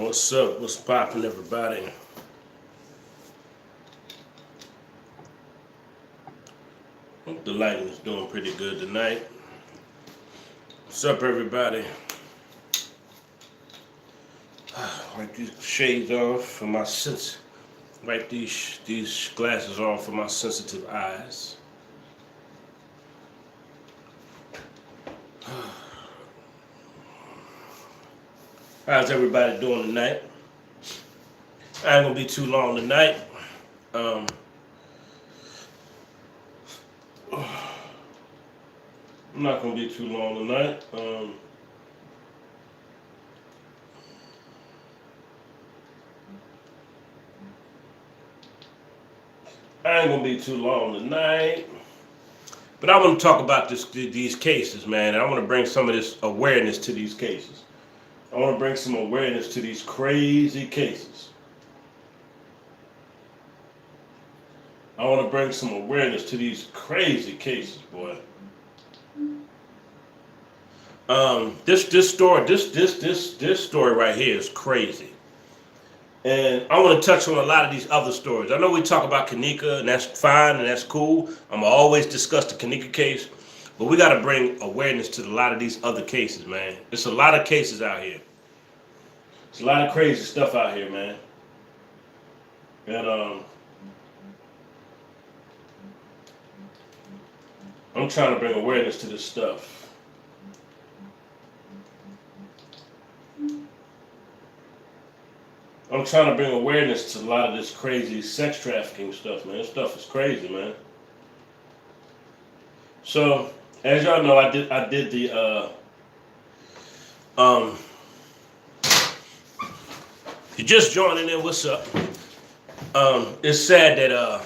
What's up? What's poppin', everybody? Hope the lighting is doing pretty good tonight. What's up, everybody? Wipe these shades off for my sense. Wipe these glasses off for my sensitive eyes. How's everybody doing tonight? I ain't gonna be too long tonight. I'm not gonna be too long tonight. I ain't gonna be too long tonight. But I want to talk about these cases, man. And I want to bring some of this awareness to these cases. I want to bring some awareness to these crazy cases. I want to bring some awareness to these crazy cases, boy. This story right here is crazy. And I want to touch on a lot of these other stories. I know we talk about Kanika, and that's fine, and that's cool. I'm always discuss the Kanika case, but we got to bring awareness to a lot of these other cases, man. There's a lot of cases out here. There's a lot of crazy stuff out here, man. And I'm trying to bring awareness to this stuff. I'm trying to bring awareness to a lot of this crazy sex trafficking stuff, man. This stuff is crazy, man. So, as y'all know, I did the if you're just joining in, what's up? It's sad that a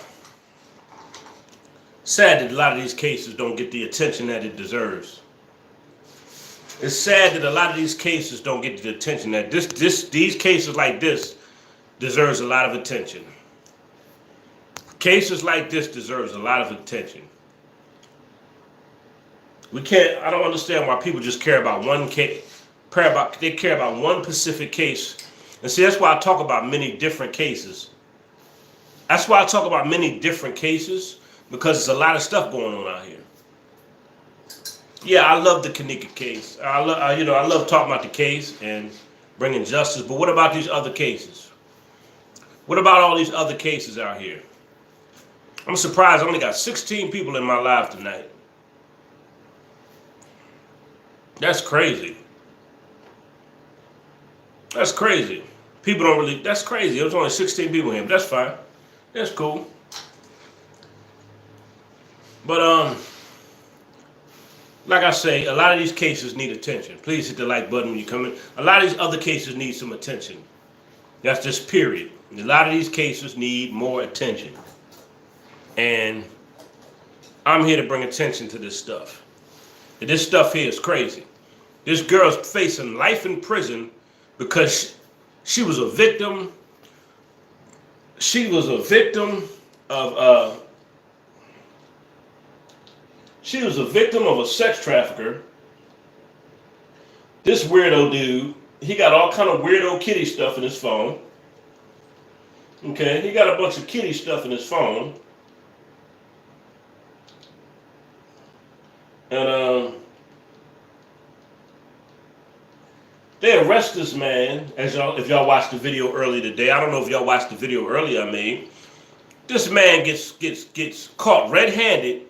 lot of these cases don't get the attention that it deserves. It's sad that a lot of these cases don't get the attention that these cases like this deserves a lot of attention. Cases like this deserves a lot of attention. I don't understand why people just care about one case. They care about one specific case. And see, that's why I talk about many different cases. That's why I talk about many different cases, because there's a lot of stuff going on out here. Yeah, I love the Kanika case. I love talking about the case and bringing justice. But what about these other cases? What about all these other cases out here? I'm surprised I only got 16 people in my live tonight. That's crazy. That's crazy. People don't really. That's crazy. There's only 16 people here, but that's fine. That's cool. But like I say, a lot of these cases need attention. Please hit the like button when you come in. A lot of these other cases need some attention. That's just period. A lot of these cases need more attention. And I'm here to bring attention to this stuff. And this stuff here is crazy. This girl's facing life in prison because she was a victim. She was a victim of She was a victim of a sex trafficker. This weirdo dude, he got all kind of weirdo kitty stuff in his phone. Okay, he got a bunch of kitty stuff in his phone. And they arrest this man, if y'all watched the video earlier today. I don't know if y'all watched the video earlier I made. This man gets caught red-handed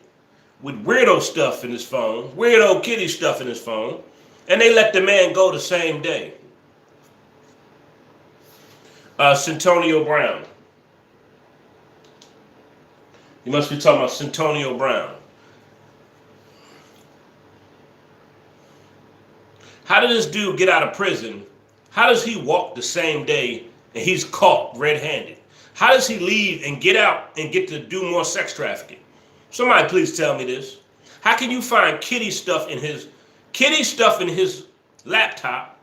with weirdo stuff in his phone, weirdo kitty stuff in his phone, and they let the man go the same day. Centonio Brown. You must be talking about Centonio Brown. How did this dude get out of prison? How does he walk the same day and he's caught red-handed? How does he leave and get out and get to do more sex trafficking? Somebody please tell me this. How can you find kitty stuff in his laptop?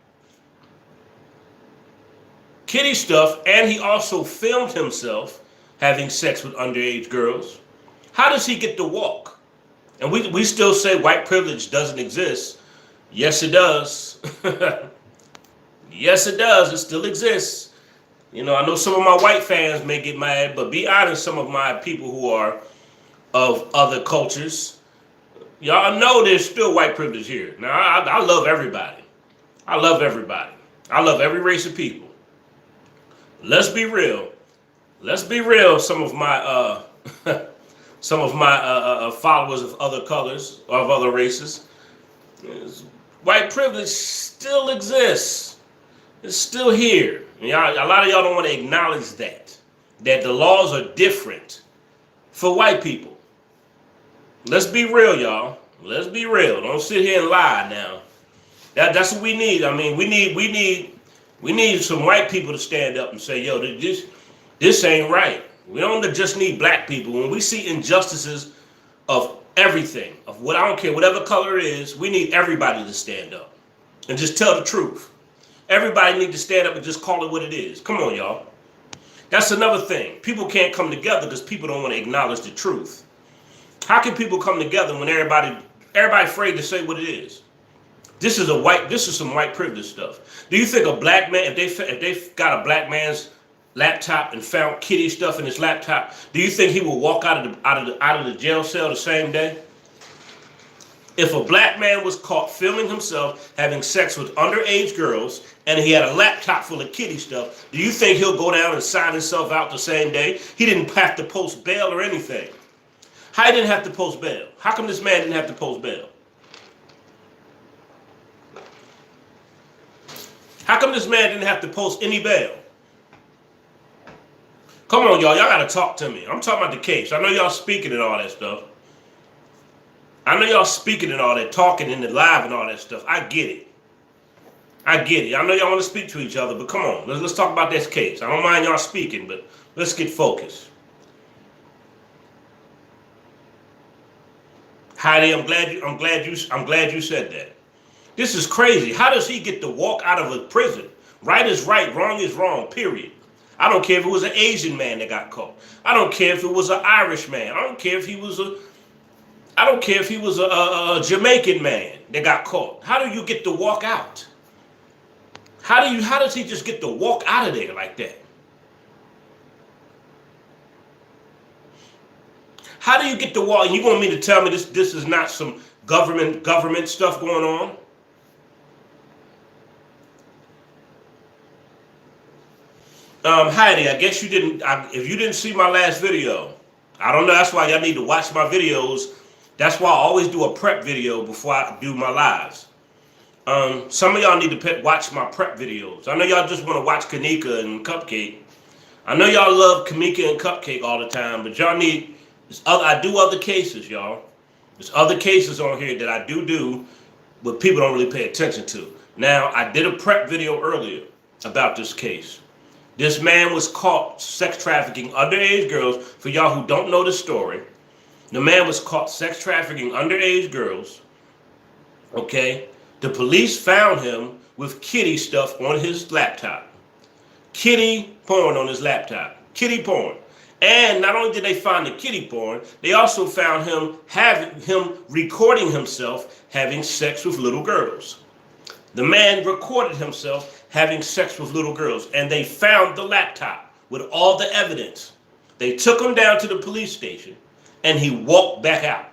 Kitty stuff, and he also filmed himself having sex with underage girls. How does he get to walk? And we still say white privilege doesn't exist. Yes, it does. Yes, it does. It still exists. You know, I know some of my white fans may get mad, but be honest, some of my people who are of other cultures, y'all know there's still white privilege here. Now, I love everybody. I love everybody. I love every race of people. Let's be real. Let's be real. Some of my followers of other colors or of other races, white privilege still exists. It's still here. Y'all, a lot of y'all don't want to acknowledge that the laws are different for white people. Let's be real, y'all. Let's be real. Don't sit here and lie now. That's what we need. I mean, we need some white people to stand up and say, yo, this ain't right. We don't just need black people. When we see injustices of everything, of what I don't care, whatever color it is, we need everybody to stand up and just tell the truth. Everybody need to stand up and just call it what it is. Come on, y'all. That's another thing. People can't come together because people don't want to acknowledge the truth. How can people come together when everybody afraid to say what it is? This is some white privilege stuff. Do you think a black man, if they got a black man's laptop and found kitty stuff in his laptop, do you think he will walk out of the jail cell the same day? If a black man was caught filming himself having sex with underage girls and he had a laptop full of kitty stuff, do you think he'll go down and sign himself out the same day? He didn't have to post bail or anything. How he didn't have to post bail? How come this man didn't have to post bail? How come this man didn't have to post any bail? Come on, y'all. Y'all got to talk to me. I'm talking about the case. I know y'all speaking and all that stuff. I know y'all speaking and all that, talking in the live and all that stuff. I get it. I get it. I know y'all want to speak to each other, but come on. Let's talk about this case. I don't mind y'all speaking, but let's get focused. Heidi, I'm glad you said that. This is crazy. How does he get to walk out of a prison? Right is right, wrong is wrong, period. I don't care if it was an Asian man that got caught. I don't care if it was an Irish man. I don't care if he was a Jamaican man that got caught. How do you get to walk out? How does he just get to walk out of there like that? How do you get to walk? And you want me to tell me this is not some government stuff going on? Heidi, I guess you didn't. If you didn't see my last video, I don't know. That's why y'all need to watch my videos. That's why I always do a prep video before I do my lives. Some of y'all need to watch my prep videos. I know y'all just want to watch Kanika and Cupcake. I know y'all love Kamika and Cupcake all the time, but y'all need. I do other cases, y'all. There's other cases on here that I do, but people don't really pay attention to. Now, I did a prep video earlier about this case. This man was caught sex trafficking underage girls. For y'all who don't know the story, the man was caught sex trafficking underage girls. Okay? The police found him with kitty stuff on his laptop. Kitty porn on his laptop. Kitty porn. And not only did they find the kitty porn, they also found him recording himself having sex with little girls. The man recorded himself having sex with little girls, and they found the laptop with all the evidence. They took him down to the police station, and he walked back out.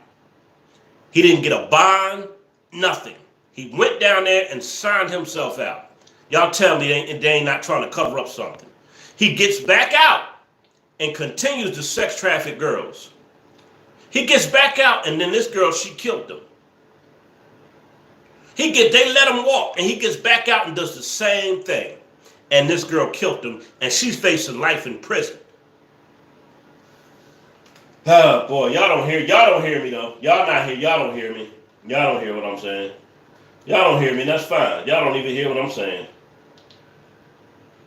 He didn't get a bond, nothing. He went down there and signed himself out. Y'all tell me they ain't not trying to cover up something. He gets back out and continues to sex traffic girls. He gets back out, and then this girl, she killed him. They let him walk, and he gets back out and does the same thing. And this girl killed him, and she's facing life in prison. Oh boy, y'all don't hear me though. Y'all not here, y'all don't hear me. Y'all don't hear what I'm saying. Y'all don't hear me, that's fine. Y'all don't even hear what I'm saying.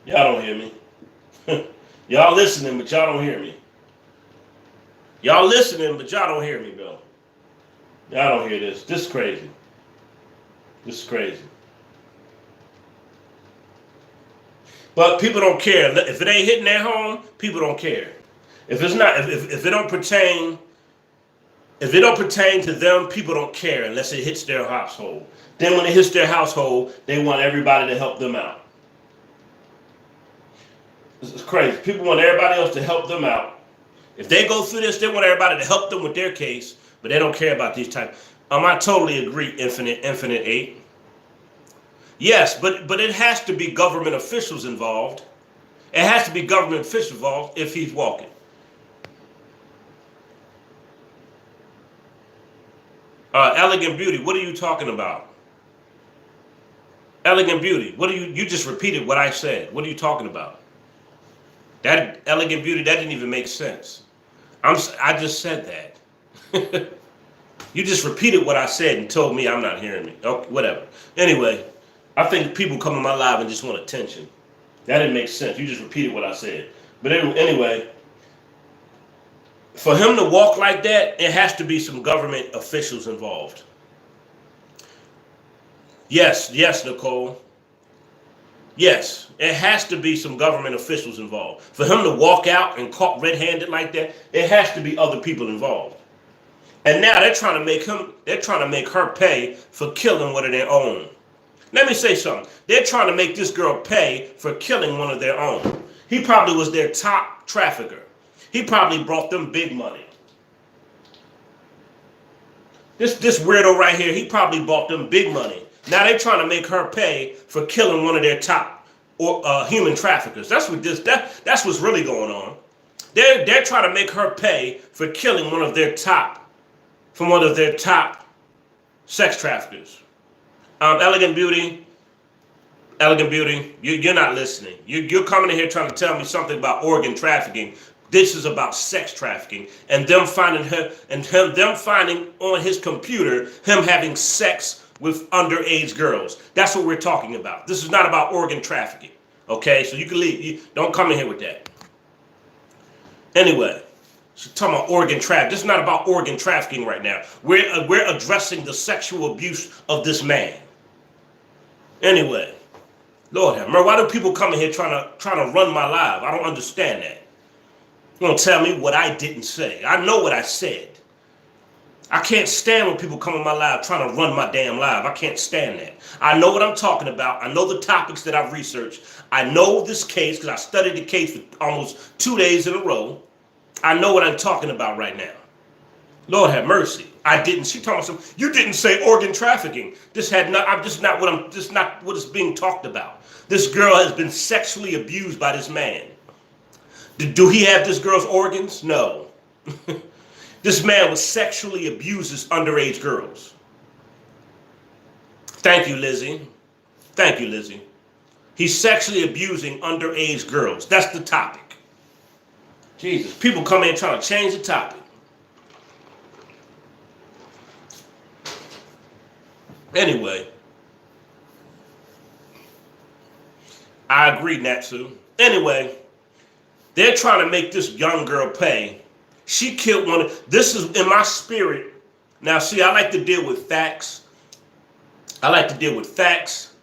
Y'all don't hear me. Y'all listening, but y'all don't hear me. Y'all listening, but y'all don't hear me, bro. Y'all don't hear this. This is crazy. This is crazy. But people don't care. If it ain't hitting their home, people don't care. If it's not, if it don't pertain to them, people don't care unless it hits their household. Then when it hits their household, they want everybody to help them out. It's crazy. People want everybody else to help them out. If they go through this, they want everybody to help them with their case, but they don't care about these types. I totally agree, Infinite 8. Yes, but it has to be government officials involved. It has to be government officials involved if he's walking. Elegant Beauty, what are you talking about? Elegant Beauty, what are you just repeated what I said. What are you talking about? That Elegant Beauty, that didn't even make sense. I just said that. You just repeated what I said and told me I'm not hearing me. Okay, whatever. Anyway, I think people come in my live and just want attention. That didn't make sense. You just repeated what I said. But anyway, for him to walk like that, it has to be some government officials involved. Yes, Nicole. Yes, it has to be some government officials involved. For him to walk out and caught red-handed like that, it has to be other people involved. And now they're trying to make her pay for killing one of their own. Let me say something. They're trying to make this girl pay for killing one of their own. He probably was their top trafficker. He probably brought them big money. This weirdo right here, he probably bought them big money. Now they're trying to make her pay for killing one of their top human traffickers. That's what's really going on. They're trying to make her pay for killing one of their top sex traffickers. Elegant Beauty, you're not listening. You're coming in here trying to tell me something about organ trafficking. This is about sex trafficking and them finding her and them finding on his computer him having sex with underage girls. That's what we're talking about. This is not about organ trafficking. Okay, so you can leave. Don't come in here with that. Anyway, so talking about organ trafficking. This is not about organ trafficking right now. We're addressing the sexual abuse of this man. Anyway, Lord have mercy. Why do people come in here trying to run my live? I don't understand that. You don't tell me what I didn't say. I know what I said. I can't stand when people come on my live trying to run my damn live. I can't stand that. I know what I'm talking about. I know the topics that I've researched. I know this case because I studied the case for almost 2 days in a row. I know what I'm talking about right now. Lord have mercy. I didn't. She told me something. You didn't say organ trafficking. This is not what is being talked about. This girl has been sexually abused by this man. Do he have this girl's organs? No. This man was sexually abuses underage girls. Thank you, Lizzie. Thank you, Lizzie. He's sexually abusing underage girls. That's the topic. Jesus, people come in trying to change the topic. Anyway, I agree, Natsu. Anyway, they're trying to make this young girl pay. She killed one. This is in my spirit. Now, see, I like to deal with facts. I like to deal with facts.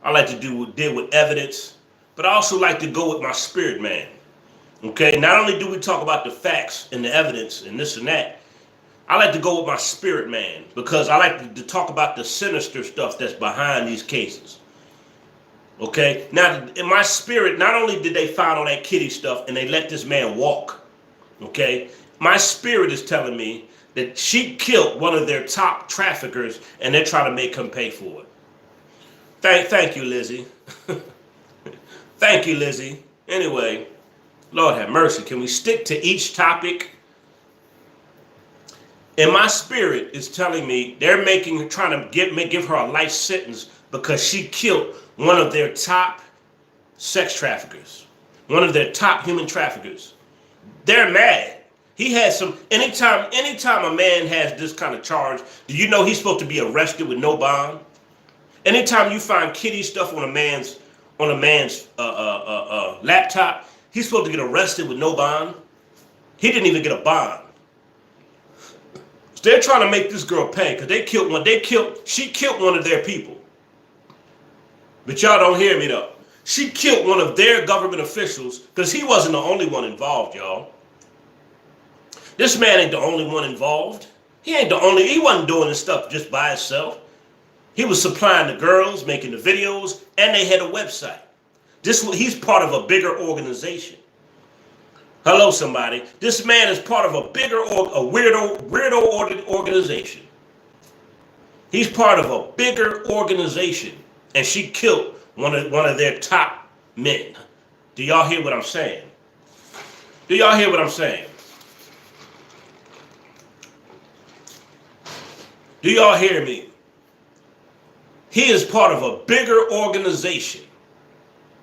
I like to deal with evidence. But I also like to go with my spirit, man. Okay? Not only do we talk about the facts and the evidence and this and that, I like to go with my spirit, man. Because I like to talk about the sinister stuff that's behind these cases. Okay? Now, in my spirit, not only did they find all that kitty stuff and they let this man walk. Okay, my spirit is telling me that she killed one of their top traffickers and they're trying to make him pay for it. Thank you, Lizzie. Thank you, Lizzie. Anyway, Lord have mercy. Can we stick to each topic? And my spirit is telling me they're trying to give her a life sentence because she killed one of their top sex traffickers, one of their top human traffickers. They're mad. He has some. Anytime a man has this kind of charge, do you know he's supposed to be arrested with no bond? Anytime you find kitty stuff on a man's laptop, he's supposed to get arrested with no bond. He didn't even get a bond. So they're trying to make this girl pay because she killed one of their people. But y'all don't hear me though. She killed one of their government officials because he wasn't the only one involved, y'all. This man ain't the only one involved. He wasn't doing this stuff just by himself. He was supplying the girls, making the videos, and they had a website. He's part of a bigger organization. Hello, somebody. This man is part of a bigger, a weirdo organization. He's part of a bigger organization, and she killed one of their top men. Do y'all hear what I'm saying? Do y'all hear what I'm saying? Do y'all hear me? He is part of a bigger organization.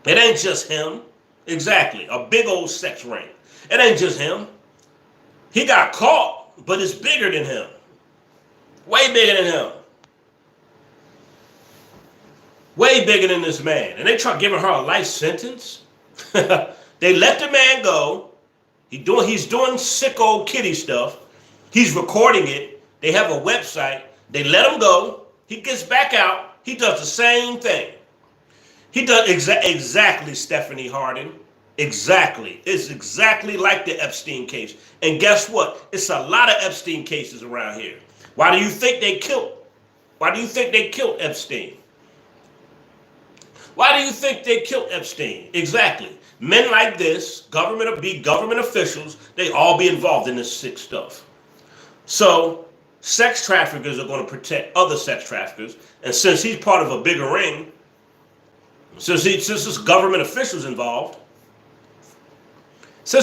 It ain't just him. Exactly. A big old sex ring. It ain't just him. He got caught, but it's bigger than him. Way bigger than him. Way bigger than this man. And they try giving her a life sentence. They let the man go. He's doing sicko kitty stuff. He's recording it. They have a website. They let him go. He gets back out. He does the same thing. He does exactly, Stephanie Harding. Exactly. It's exactly like the Epstein case. And guess what? It's a lot of Epstein cases around here. Why do you think they killed? Why do you think they killed Epstein? Why do you think they killed Epstein? Exactly. Men like this, government officials, they all be involved in this sick stuff. So sex traffickers are going to protect other sex traffickers. And since he's part of a bigger ring, since there's government officials involved, they're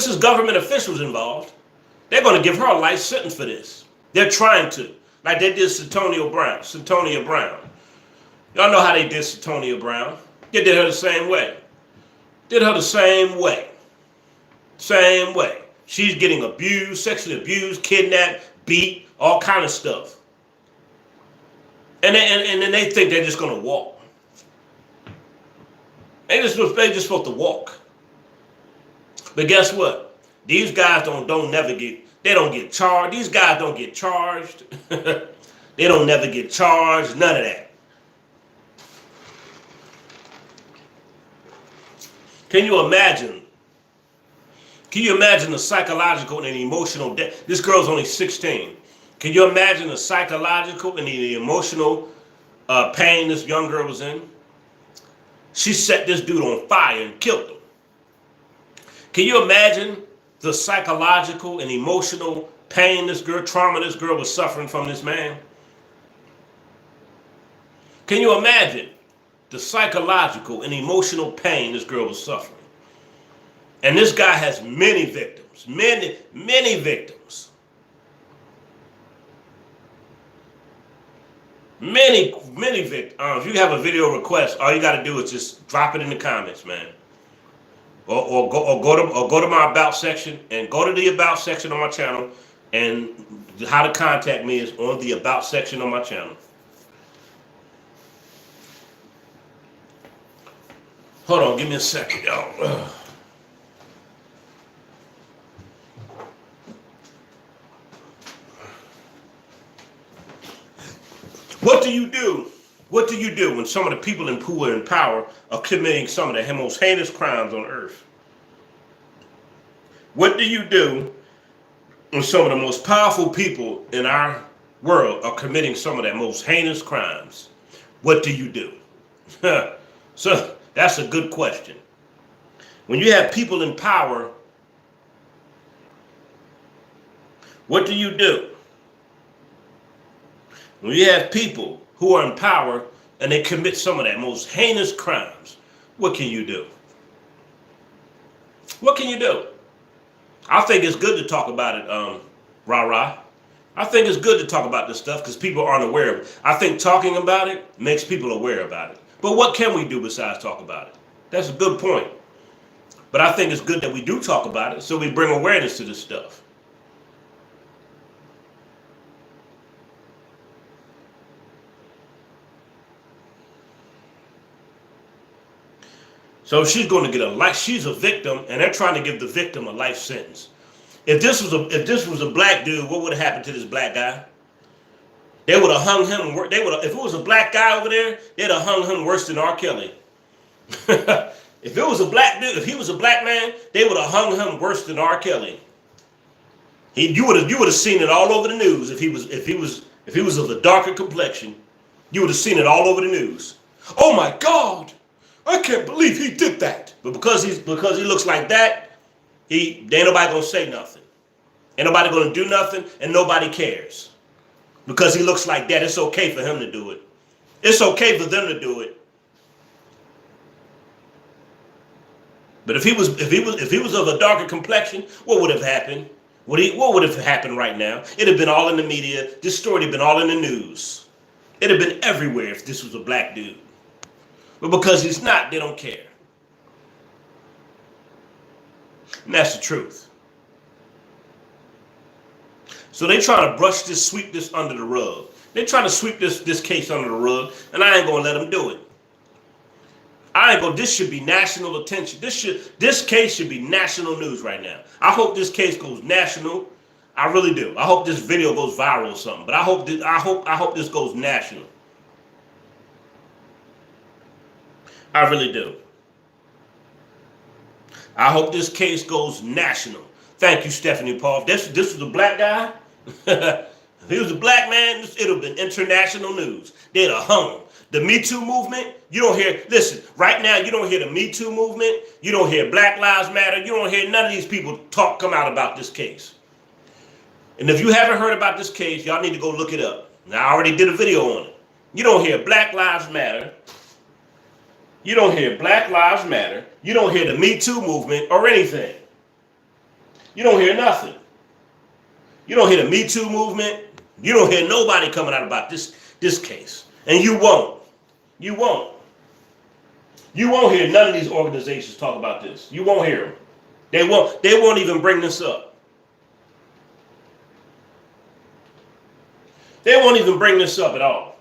going to give her a life sentence for this. They're trying to. Like they did Satonia Brown. Y'all know how they did Satonia Brown. They did her the same way. Same way. She's getting abused, sexually abused, kidnapped, beat, all kind of stuff. And then they think they're just going to walk. They're just supposed to walk. But guess what? These guys don't get charged. These guys don't get charged. They don't never get charged, none of that. Can you imagine the psychological and emotional death? This girl's only 16. Can you imagine the psychological and the emotional pain this young girl was in? She set this dude on fire and killed him. Can you imagine the psychological and emotional pain trauma this girl was suffering from this man? Can you imagine the psychological and emotional pain this girl was suffering? And this guy has many victims, many victims. Many victims. If you have a video request, all you got to do is just drop it in the comments, man. Or go to my about section, and go to the about section on my channel, and how to contact me is on the about section on my channel. Hold on, give me a second, y'all. What do you do? What do you do when some of the people who are in power are committing some of the most heinous crimes on earth? What do you do when some of the most powerful people in our world are committing some of the most heinous crimes? What do you do? So that's a good question. When you have people in power, what do you do? When you have people who are in power and they commit some of that most heinous crimes, what can you do? What can you do? I think it's good to talk about it, rah-rah. I think it's good to talk about this stuff because people aren't aware of it. I think talking about it makes people aware about it. But what can we do besides talk about it? That's a good point. But I think it's good that we do talk about it so we bring awareness to this stuff. So she's going to get a life. She's a victim, and they're trying to give the victim a life sentence. If this was a black dude, what would have happened to this black guy? They would have hung him. If it was a black guy over there, they'd have hung him worse than R. Kelly. If it was a black dude, if he was a black man, they would have hung him worse than R. Kelly. You would have seen it all over the news if he was of a darker complexion. You would have seen it all over the news. Oh my God! I can't believe he did that. But because he looks like that, ain't nobody gonna say nothing. Ain't nobody gonna do nothing, and nobody cares. Because he looks like that, it's okay for him to do it. It's okay for them to do it. But if he was of a darker complexion, what would have happened? What would have happened right now? It'd have been all in the media. This story would have been all in the news. It'd have been everywhere if this was a black dude. But because he's not, they don't care. And that's the truth. So they trying to sweep this under the rug. They're trying to sweep this case under the rug, and I ain't gonna let them do it. This should be national attention. This case should be national news right now. I hope this case goes national. I really do. I hope this video goes viral or something. But I hope this goes national. I really do. I hope this case goes national. Thank you, Stephanie Paul. This was a black guy. If he was a black man, it would have been international news. They'd have hung him. The Me Too movement, you don't hear, listen, right now you don't hear the Me Too movement, you don't hear Black Lives Matter, you don't hear none of these people come out about this case. And if you haven't heard about this case, y'all need to go look it up. Now, I already did a video on it. You don't hear Black Lives Matter. You don't hear Black Lives Matter. You don't hear the Me Too movement or anything. You don't hear nothing. You don't hear the Me Too movement. You don't hear nobody coming out about this case. And you won't. You won't. You won't hear none of these organizations talk about this. You won't hear them. They won't even bring this up. They won't even bring this up at all.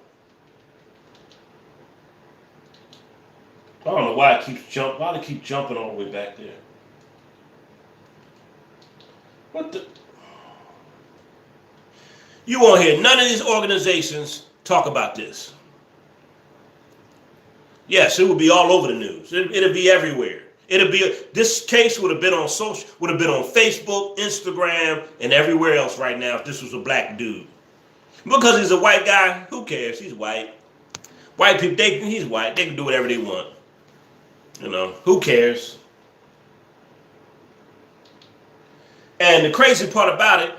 I don't know why they keep jumping all the way back there. What the? You won't hear none of these organizations talk about this. Yes, it would be all over the news. It'd be everywhere. This case would have been on Facebook, Instagram, and everywhere else right now if this was a black dude. Because he's a white guy, who cares? He's white. White people, he's white. They can do whatever they want. You know, who cares? And the crazy part about it,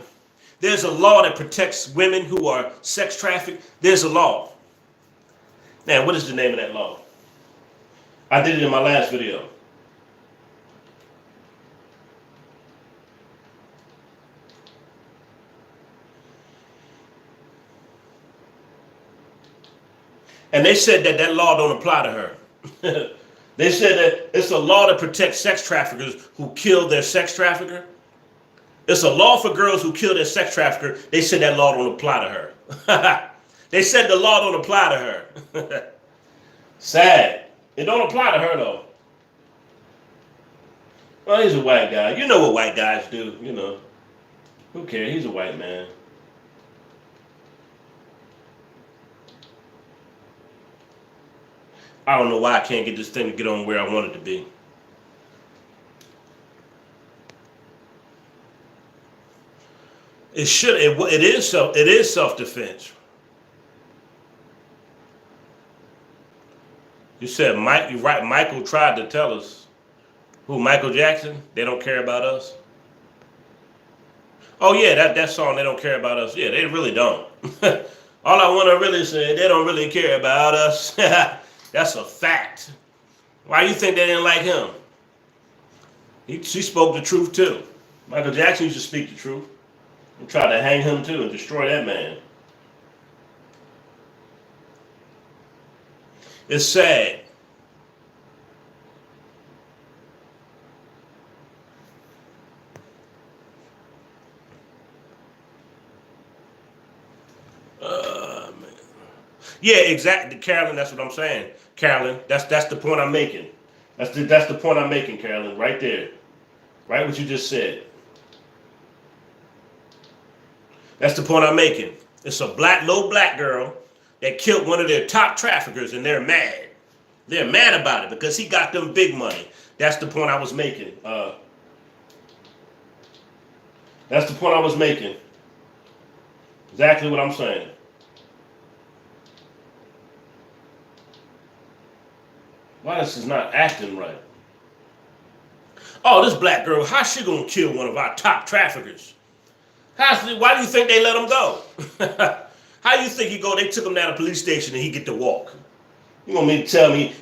there's a law that protects women who are sex trafficked. There's a law. Now, what is the name of that law? I did it in my last video. And they said that law don't apply to her. They said that it's a law to protect sex traffickers who kill their sex trafficker. It's a law for girls who kill their sex trafficker. They said that law don't apply to her. They said the law don't apply to her. Sad. It don't apply to her though. Well, he's a white guy. You know what white guys do, you know. Who cares? He's a white man. I don't know why I can't get this thing to get on where I want it to be. It is self-defense. You said you're right. Michael tried to tell us. Who, Michael Jackson? They don't care about us. Oh yeah, that song, They Don't Care About Us. Yeah, they really don't. All I want to really say, they don't really care about us. That's a fact. Why do you think they didn't like him? She spoke the truth too. Michael Jackson used to speak the truth. And tried to hang him too and destroy that man. It's sad. Man. Yeah, exactly, Carolyn. That's what I'm saying, Carolyn. That's the point I'm making. That's the point I'm making, Carolyn. Right there, right what you just said. That's the point I'm making. It's a little black girl that killed one of their top traffickers, and they're mad. They're mad about it because he got them big money. That's the point I was making. That's the point I was making. Exactly what I'm saying. Why this is not acting right? Oh, this black girl, how's she gonna kill one of our top traffickers? Why do you think they let him go? How do you think he go? They took him down to the police station and he get to walk. You want me to tell me?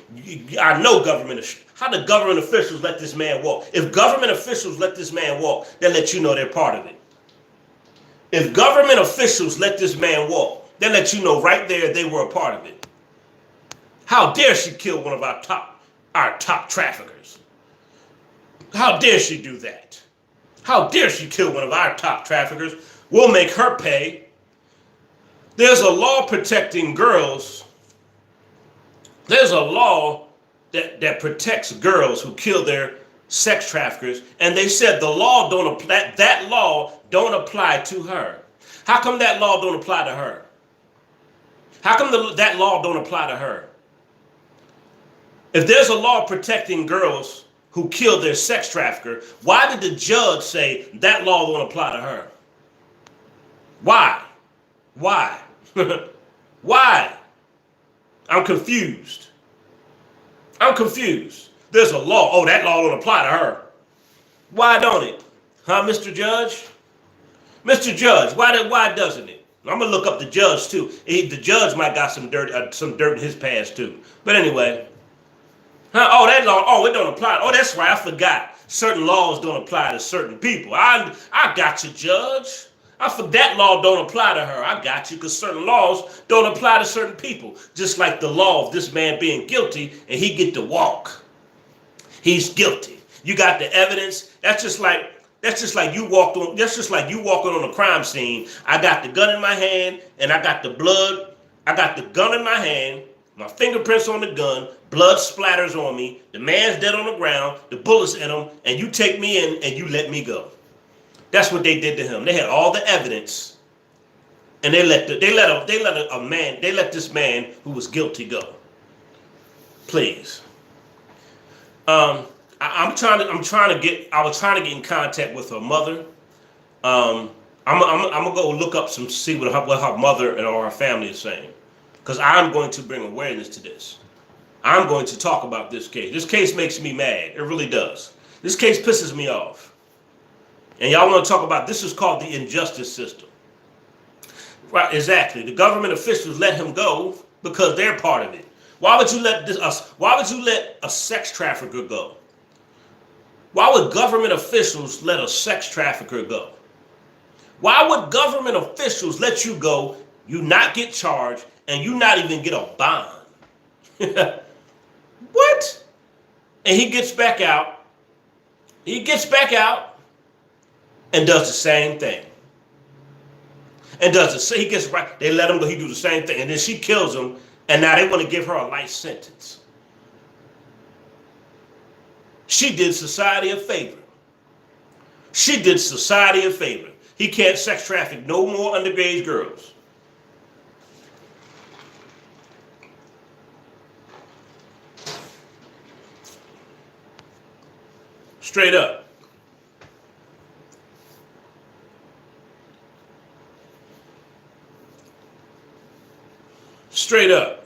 I know government. How the government officials let this man walk? If government officials let this man walk, they'll let you know they're part of it. If government officials let this man walk, they'll let you know right there they were a part of it. How dare she kill one of our top traffickers? How dare she do that? How dare she kill one of our top traffickers? We'll make her pay. There's a law protecting girls. There's a law that protects girls who kill their sex traffickers, and they said the law don't apply. That law don't apply to her. How come that law don't apply to her? How come that law don't apply to her? If there's a law protecting girls who kill their sex trafficker, why did the judge say that law won't apply to her? Why? Why? Why? I'm confused. I'm confused. There's a law. Oh, that law don't apply to her. Why don't it? Huh, Mr. Judge? Mr. Judge, why doesn't it? I'm gonna look up the judge too. The judge might got some dirt in his past too. But anyway. Huh? Oh, that law. Oh, it don't apply. Oh, that's right. I forgot. Certain laws don't apply to certain people. I got you, Judge. That law don't apply to her. I got you, because certain laws don't apply to certain people. Just like the law of this man being guilty and he get to walk. He's guilty. You got the evidence. That's just like you walked on. That's just like you walking on a crime scene. I got the gun in my hand and I got the blood. I got the gun in my hand. My fingerprints on the gun, blood splatters on me, the man's dead on the ground, the bullets in him, and you take me in and you let me go. That's what they did to him. They had all the evidence, and they let this man who was guilty go. Please. I was trying to get in contact with her mother. I'm gonna go look up see what her mother and or her family is saying. Because I'm going to bring awareness to this. I'm going to talk about this case. This case makes me mad. It really does. This case pisses me off. And y'all want to talk about, this is called the injustice system. Right, exactly. The government officials let him go because they're part of it. Why would you let a sex trafficker go? Why would government officials let a sex trafficker go? Why would government officials let you go, you not get charged, and you not even get a bond? What? And he gets back out. He gets back out and does the same thing. And he gets right. They let him go. He do the same thing, and then she kills him. And now they want to give her a life sentence. She did society a favor. She did society a favor. He can't sex traffic no more underage girls. Straight up. Straight up.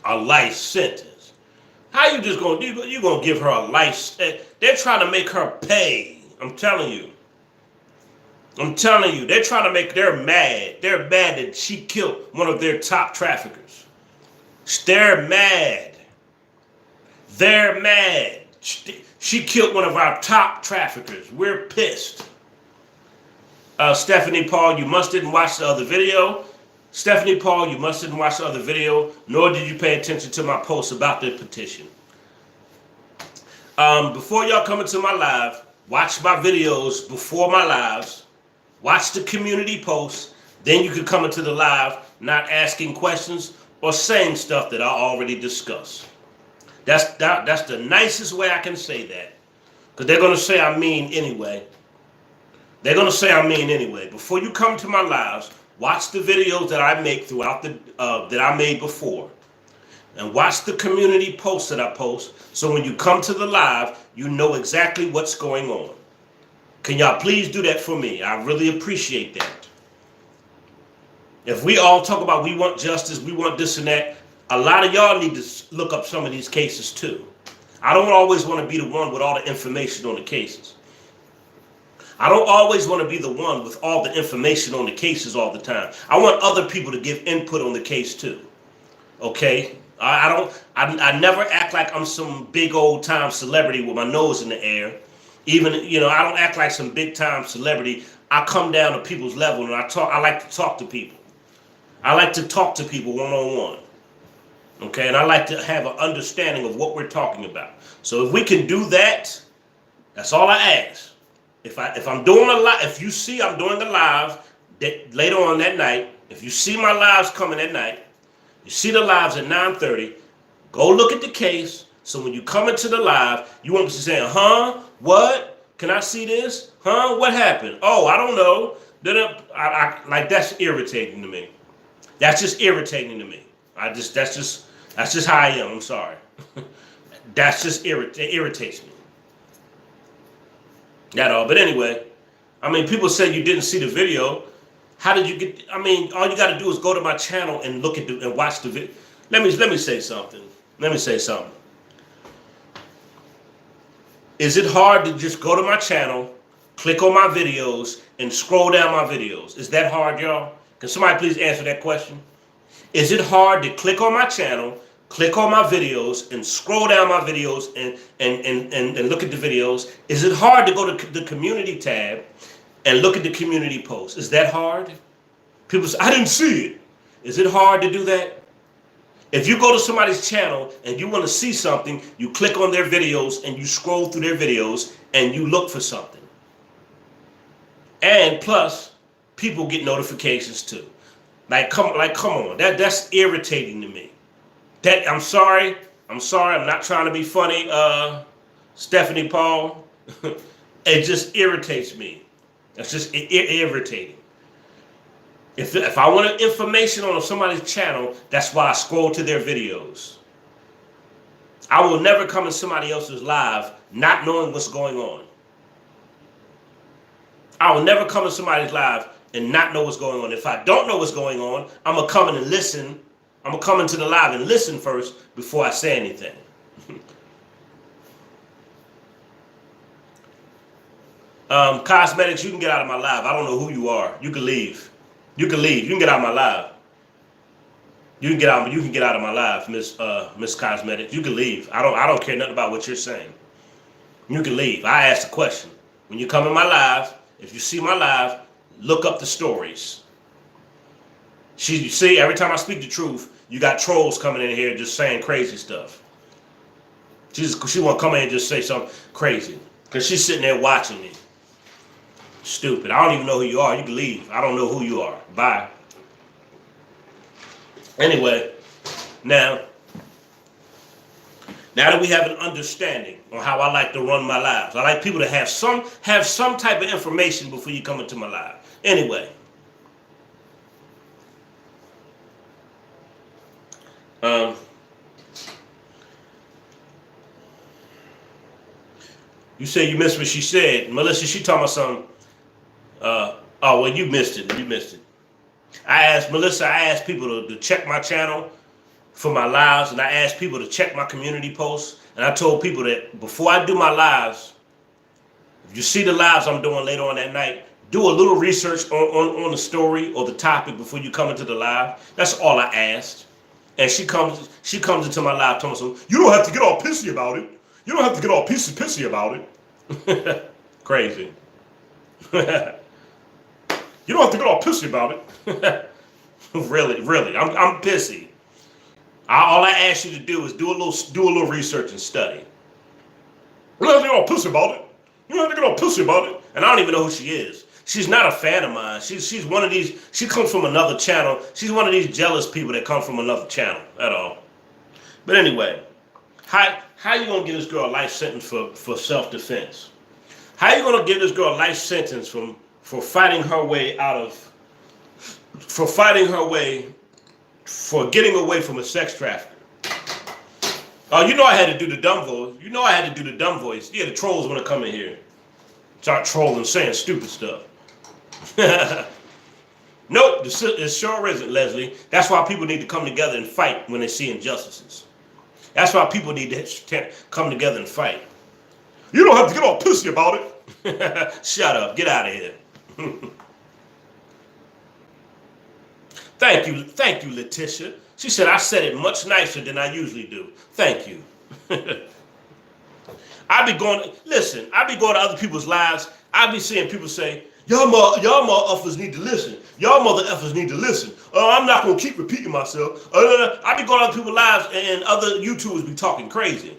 A life sentence. How you just gonna do? You gonna give her a life? They're trying to make her pay. I'm telling you. I'm telling you. They're trying to make. They're mad. They're mad that she killed one of their top traffickers. They're mad. They're mad. She killed one of our top traffickers. We're pissed. Stephanie Paul, you must didn't watch the other video. Stephanie Paul, you must didn't watch the other video, nor did you pay attention to my post about the petition. Before y'all come into my live, watch my videos before my lives. Watch the community posts. Then you can come into the live not asking questions or saying stuff that I already discussed. That's the nicest way I can say that. Because they're going to say I mean anyway. They're going to say I mean anyway. Before you come to my lives, watch the videos that I make throughout that I made before. And watch the community posts that I post. So when you come to the live, you know exactly what's going on. Can y'all please do that for me? I really appreciate that. If we all talk about we want justice, we want this and that, A lot of y'all need to look up some of these cases too. I don't always want to be the one with all the information on the cases. I don't always want to be the one with all the information on the cases all the time. I want other people to give input on the case too. Okay? I never act like I'm some big old time celebrity with my nose in the air. Even, I don't act like some big time celebrity. I come down to people's level and I like to talk to people. I like to talk to people one-on-one. Okay? And I like to have an understanding of what we're talking about. So if we can do that, that's all I ask. If I'm doing a live, if you see I'm doing a live later on that night, if you see my lives coming at night, you see the lives at 9:30, go look at the case. So when you come into the live, you won't be saying, huh? What? Can I see this? Huh? What happened? Oh, I don't know. Like, that's irritating to me. That's just irritating to me. That's just how I am. I'm sorry. That's just it irritates me. That all. But anyway, people say you didn't see the video. How did you get? All you got to do is go to my channel and look at and watch the video. Let me say something. Is it hard to just go to my channel, click on my videos, and scroll down my videos? Is that hard, y'all? Can somebody please answer that question? Is it hard to click on my channel, click on my videos, and scroll down my videos and look at the videos? Is it hard to go to the community tab and look at the community posts? Is that hard? People say, I didn't see it. Is it hard to do that? If you go to somebody's channel and you want to see something, you click on their videos and you scroll through their videos and you look for something. And plus, people get notifications too. Like come on. That's irritating to me. I'm sorry. I'm not trying to be funny, Stephanie Paul. It just irritates me. That's just irritating. If I want information on somebody's channel, that's why I scroll to their videos. I will never come in somebody else's live not knowing what's going on. I will never come in somebody's live and not know what's going on. If I don't know what's going on, I'm going to come in and listen. I'm going to come into the live and listen first before I say anything. Cosmetics, you can get out of my live. I don't know who you are. You can leave. You can leave. You can get out of my live. You can get out of my live, Miss Cosmetics. You can leave. I don't care nothing about what you're saying. You can leave. I asked a question. When you come in my live, if you see my live, look up the stories. You see, every time I speak the truth, you got trolls coming in here just saying crazy stuff. She won't come in and just say something crazy because she's sitting there watching me. Stupid. I don't even know who you are. You can leave. I don't know who you are. Bye. Anyway, now that we have an understanding on how I like to run my lives, I like people to have some type of information before you come into my live. Anyway, you say you missed what she said. Melissa, she talking about something. Oh, well, you missed it. I asked people to check my channel for my lives, and I asked people to check my community posts, and I told people that before I do my lives, if you see the lives I'm doing later on that night, do a little research on the story or the topic before you come into the live. That's all I asked. And she comes into my live telling me, you don't have to get all pissy about it. You don't have to get all pissy about it. Crazy. You don't have to get all pissy about it. Really, I'm pissy. All I ask you to do is do a little research and study. You don't have to get all pissy about it. You don't have to get all pissy about it. And I don't even know who she is. She's not a fan of mine. She's one of these. She comes from another channel. She's one of these jealous people that come from another channel. At all. But anyway, how you gonna give this girl a life sentence for self-defense? How you gonna give this girl a life sentence for fighting her way for getting away from a sex trafficker? Oh, you know I had to do the dumb voice. Yeah, the trolls want to come in here, start trolling, saying stupid stuff. Nope, it sure isn't, Leslie. That's why people need to come together and fight when they see injustices. That's why people need to come together and fight. You don't have to get all pissy about it. Shut up. Get out of here. Thank you, Letitia. She said, I said it much nicer than I usually do. Thank you. I be going to other people's lives. I be seeing people say, y'all motherfuckers need to listen. Y'all mother effers need to listen. I'm not going to keep repeating myself. I be going to other people's lives and other YouTubers be talking crazy.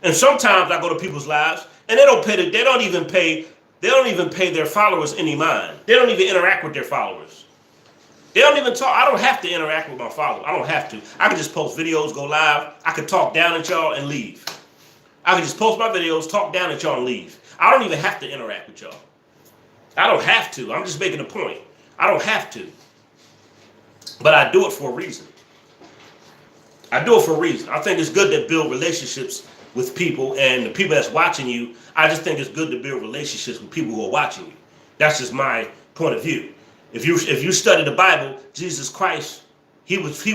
And sometimes I go to people's lives and they don't even pay their followers any mind. They don't even interact with their followers. They don't even talk. I don't have to interact with my followers. I don't have to. I can just post videos, go live. I can talk down at y'all and leave. I can just post my videos, talk down at y'all and leave. I don't even have to interact with y'all. I don't have to. I'm just making a point. I don't have to. But I do it for a reason. I do it for a reason. I think it's good to build relationships with people, and the people that's watching you. I just think it's good to build relationships with people who are watching you. That's just my point of view. If you study the Bible, Jesus Christ, he was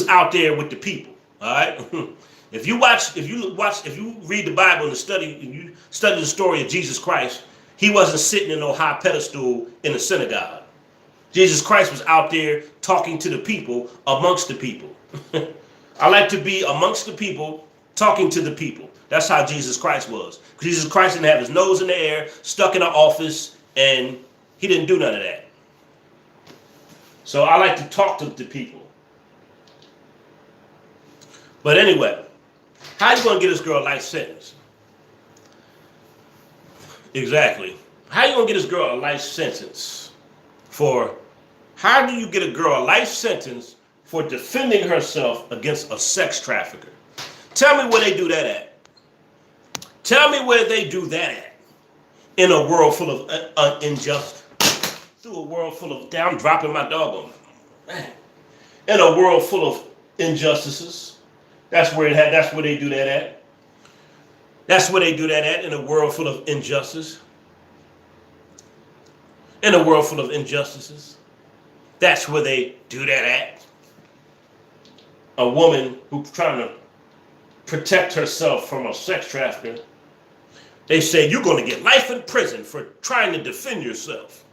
out there with the people. All right. If you read the Bible and you study the story of Jesus Christ, he wasn't sitting in no high pedestal in the synagogue. Jesus Christ was out there talking to the people, amongst the people. I like to be amongst the people, talking to the people. That's how Jesus Christ was. Jesus Christ didn't have his nose in the air, stuck in an office, and he didn't do none of that. So I like to talk to the people. But anyway, how you going to get this girl a life sentence? Exactly. How you going to get this girl a life sentence how do you get a girl a life sentence for defending herself against a sex trafficker? Tell me where they do that at. Tell me where they do that at. In a world full of injustice. Through a world full of, I'm dropping my dog on me. In a world full of injustices. That's where they do that at. That's where they do that at, in a world full of injustice. In a world full of injustices. That's where they do that at. A woman who's trying to protect herself from a sex trafficker. They say, you're going to get life in prison for trying to defend yourself.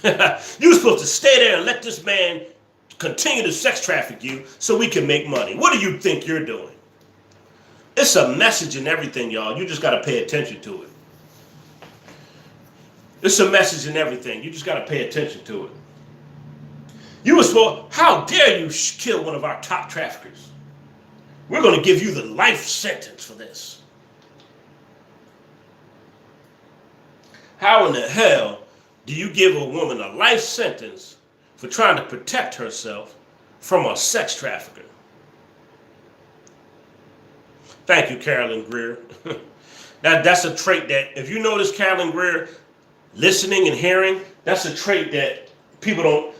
You're supposed to stay there and let this man continue to sex traffic you so we can make money. What do you think you're doing? It's a message in everything, y'all. You just got to pay attention to it. It's a message in everything. You just got to pay attention to it. You were supposed, how dare you kill one of our top traffickers? We're going to give you the life sentence for this. How in the hell do you give a woman a life sentence for trying to protect herself from a sex trafficker? Thank you, Carolyn Greer. That's a trait that, if you notice Carolyn Greer listening and hearing, that's a trait that people don't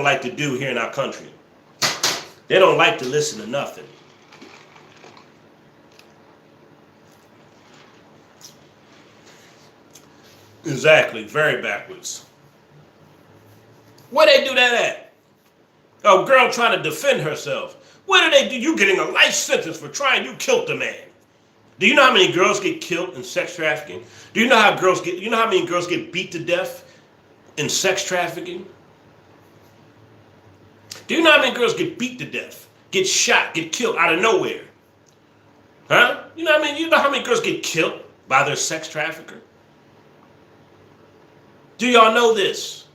like to do here in our country. They don't like to listen to nothing. Exactly, very backwards. Where they do that at? A girl trying to defend herself. What do they do? You getting a life sentence for trying, you killed the man. Do you know how many girls get killed in sex trafficking? Do you know how many girls get beat to death in sex trafficking? Do you know how many girls get beat to death, get shot, get killed out of nowhere? Huh? You know how many girls get killed by their sex trafficker? Do y'all know this?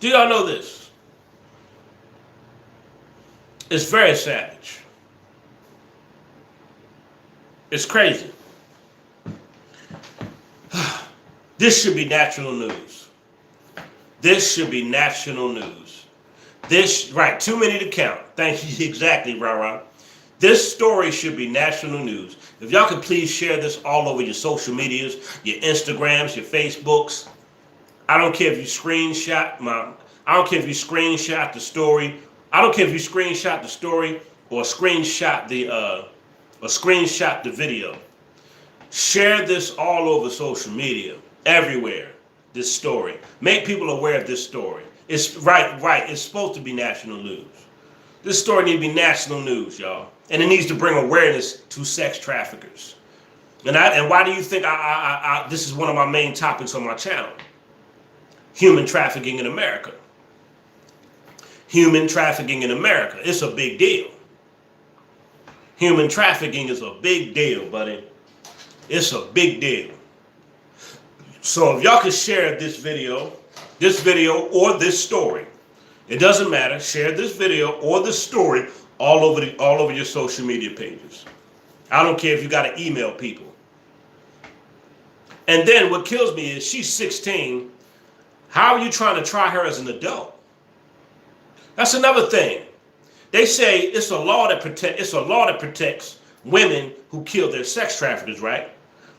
Do y'all know this? It's very savage. It's crazy. This should be national news. This should be national news. Right, too many to count. Thank you, exactly, Rara. This story should be national news. If y'all could please share this all over your social medias, your Instagrams, your Facebooks. I don't care if you screenshot the story. I don't care if you screenshot the story or screenshot the video. Share this all over social media, everywhere, this story. Make people aware of this story. It's right. It's supposed to be national news. This story needs to be national news, y'all. And it needs to bring awareness to sex traffickers. And why do you think this is one of my main topics on my channel? Human trafficking in America. Human trafficking in America. It's a big deal. Human trafficking is a big deal, buddy. It's a big deal. So if y'all could share this video or this story, it doesn't matter. Share this video or this story all over your social media pages. I don't care if you got to email people. And then what kills me is she's 16. How are you trying to try her as an adult? That's another thing. They say it's a law that protects women who kill their sex traffickers, right?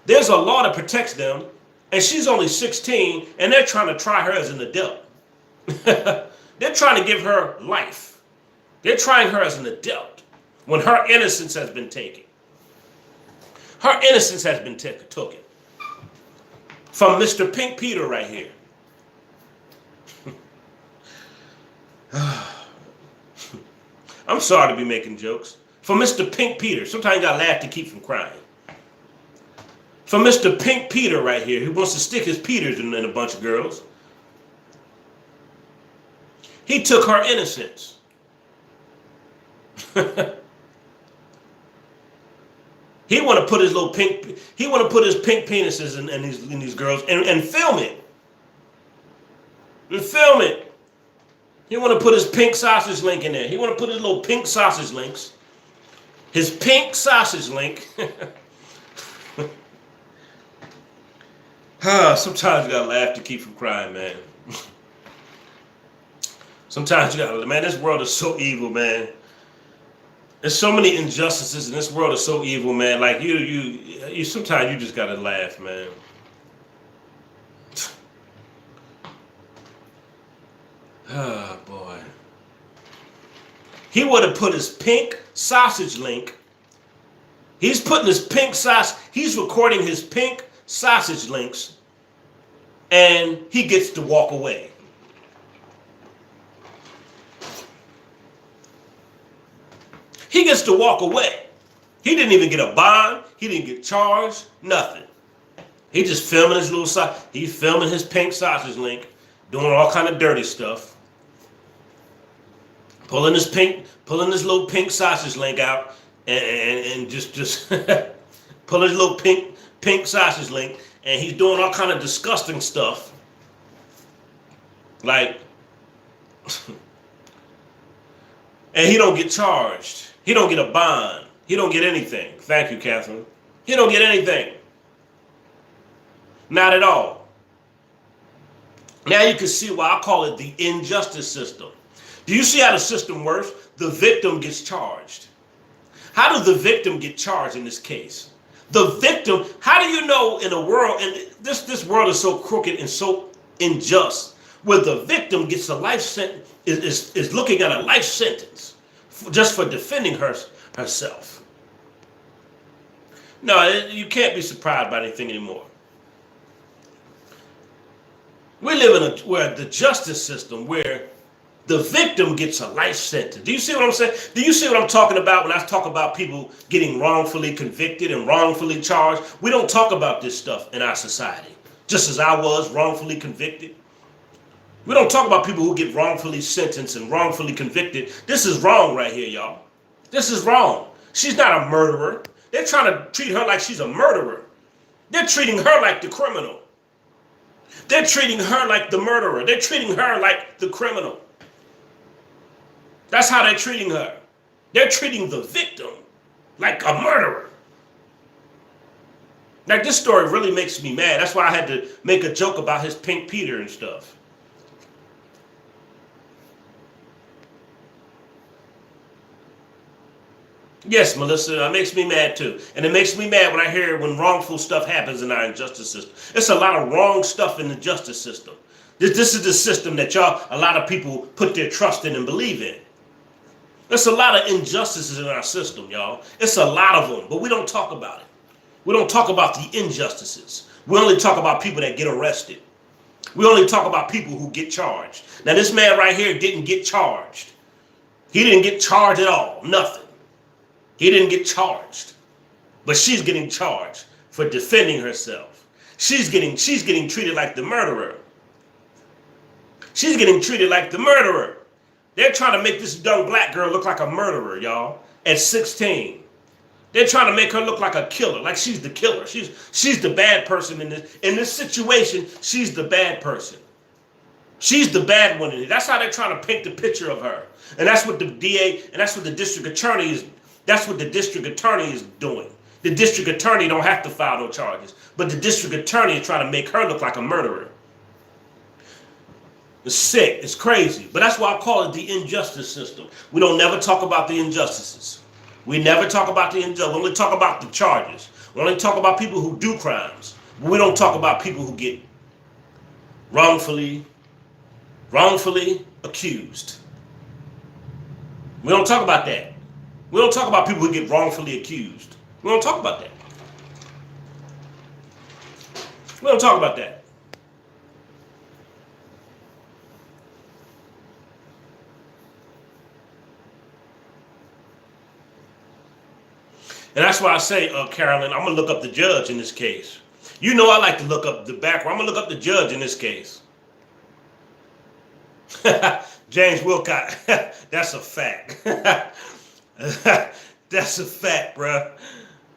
There's a law that protects them, and she's only 16, and they're trying to try her as an adult. They're trying to give her life. They're trying her as an adult when her innocence has been taken. Her innocence has been taken from Mr. Pink Peter right here. I'm sorry to be making jokes. For Mr. Pink Peter. Sometimes you gotta laugh to keep from crying. For Mr. Pink Peter right here, who wants to stick his Peters in a bunch of girls. He took her innocence. He want to put his little pink. He want to put his pink penises in these girls and film it. And film it. He want to put his pink sausage link in there. He want to put his little pink sausage links. His pink sausage link. Sometimes you gotta laugh to keep from crying, man. Sometimes you gotta, man, this world is so evil, man. There's so many injustices, and this world is so evil, man. Like you sometimes you just gotta laugh, man. Oh boy. He would have put his pink sausage link. He's putting his pink sausage. He's recording his pink sausage links, and he gets to walk away. He gets to walk away. He didn't even get a bond. He didn't get charged. Nothing. He just filming his little he's filming his pink sausage link, doing all kind of dirty stuff, pulling his little pink sausage link out, and just pulling his little pink sausage link, and he's doing all kind of disgusting stuff. Like, and he don't get charged. He don't get a bond. He don't get anything. Thank you, Catherine. He don't get anything. Not at all. Now you can see why I call it the injustice system. Do you see how the system works? The victim gets charged. How does the victim get charged in this case? The victim, how do you know in a world, and this world is so crooked and so unjust, where the victim gets a life sentence, is looking at a life sentence just for defending herself? No, you can't be surprised by anything anymore. We live in the justice system where the victim gets a life sentence. Do you see what I'm saying? Do you see what I'm talking about when I talk about people getting wrongfully convicted and wrongfully charged? We don't talk about this stuff in our society. Just as I was wrongfully convicted. We don't talk about people who get wrongfully sentenced and wrongfully convicted. This is wrong right here, y'all. This is wrong. She's not a murderer. They're trying to treat her like she's a murderer. They're treating her like the criminal. They're treating her like the murderer. They're treating her like the criminal. That's how they're treating her. They're treating the victim like a murderer. Like, this story really makes me mad. That's why I had to make a joke about his Pink Peter and stuff. Yes, Melissa, it makes me mad too. And it makes me mad when I hear when wrongful stuff happens in our justice system. It's a lot of wrong stuff in the justice system. This is the system that a lot of people put their trust in and believe in. There's a lot of injustices in our system, y'all. It's a lot of them, but we don't talk about it. We don't talk about the injustices. We only talk about people that get arrested. We only talk about people who get charged. Now this man right here didn't get charged. He didn't get charged at all. Nothing. He didn't get charged. But she's getting charged for defending herself. She's getting treated like the murderer. She's getting treated like the murderer. They're trying to make this young black girl look like a murderer, y'all, at 16. They're trying to make her look like a killer, like she's the killer. She's the bad person in this situation. She's the bad person. She's the bad one in it. That's how they're trying to paint the picture of her. And that's what the DA and that's what the district attorney is. That's what the district attorney is doing. The district attorney don't have to file no charges, but the district attorney is trying to make her look like a murderer. It's sick. It's crazy. But that's why I call it the injustice system. We don't never talk about the injustices. We never talk about the injustice. We only talk about the charges. We only talk about people who do crimes. But we don't talk about people who get wrongfully accused. We don't talk about that. We don't talk about people who get wrongfully accused. We don't talk about that. We don't talk about that. And that's why I say, Carolyn, I'm going to look up the judge in this case. You know I like to look up the background. I'm going to look up the judge in this case. James Wilcott, that's a fact. That's a fact, bruh.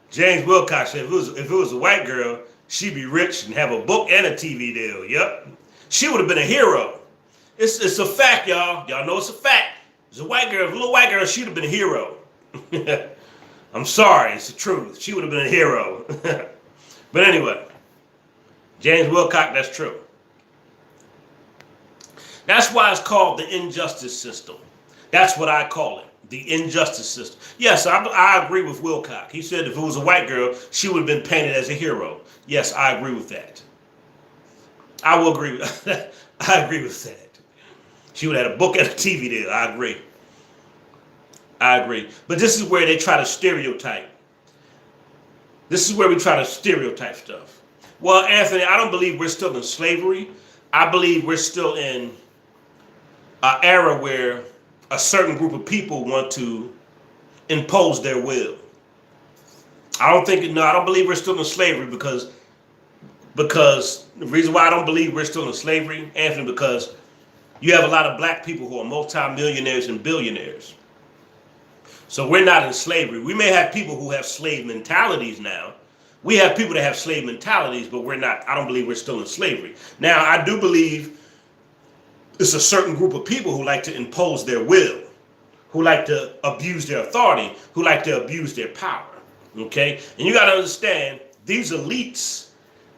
James Wilcott said if it was a white girl, she'd be rich and have a book and a TV deal. Yep. She would have been a hero. It's a fact, y'all. Y'all know it's a fact. It's a white girl. If a little white girl, she'd have been a hero. I'm sorry, it's the truth. She would have been a hero. But anyway, James Wilcock, that's true. That's why it's called the injustice system. That's what I call it, the injustice system. Yes, I agree with Wilcock. He said if it was a white girl, she would have been painted as a hero. Yes, I agree with that. I will agree with that. I agree with that. She would have had a book and a TV deal. I agree. I agree. But this is where they try to stereotype. This is where we try to stereotype stuff. Well, Anthony, I don't believe we're still in slavery. I believe we're still in an era where a certain group of people want to impose their will. I don't believe we're still in slavery because the reason why I don't believe we're still in slavery, Anthony, because you have a lot of black people who are multimillionaires and billionaires. So we're not in slavery. We may have people who have slave mentalities now. We have people that have slave mentalities, but we're not. I don't believe we're still in slavery. Now, I do believe it's a certain group of people who like to impose their will, who like to abuse their authority, who like to abuse their power. Okay? And you got to understand, these elites,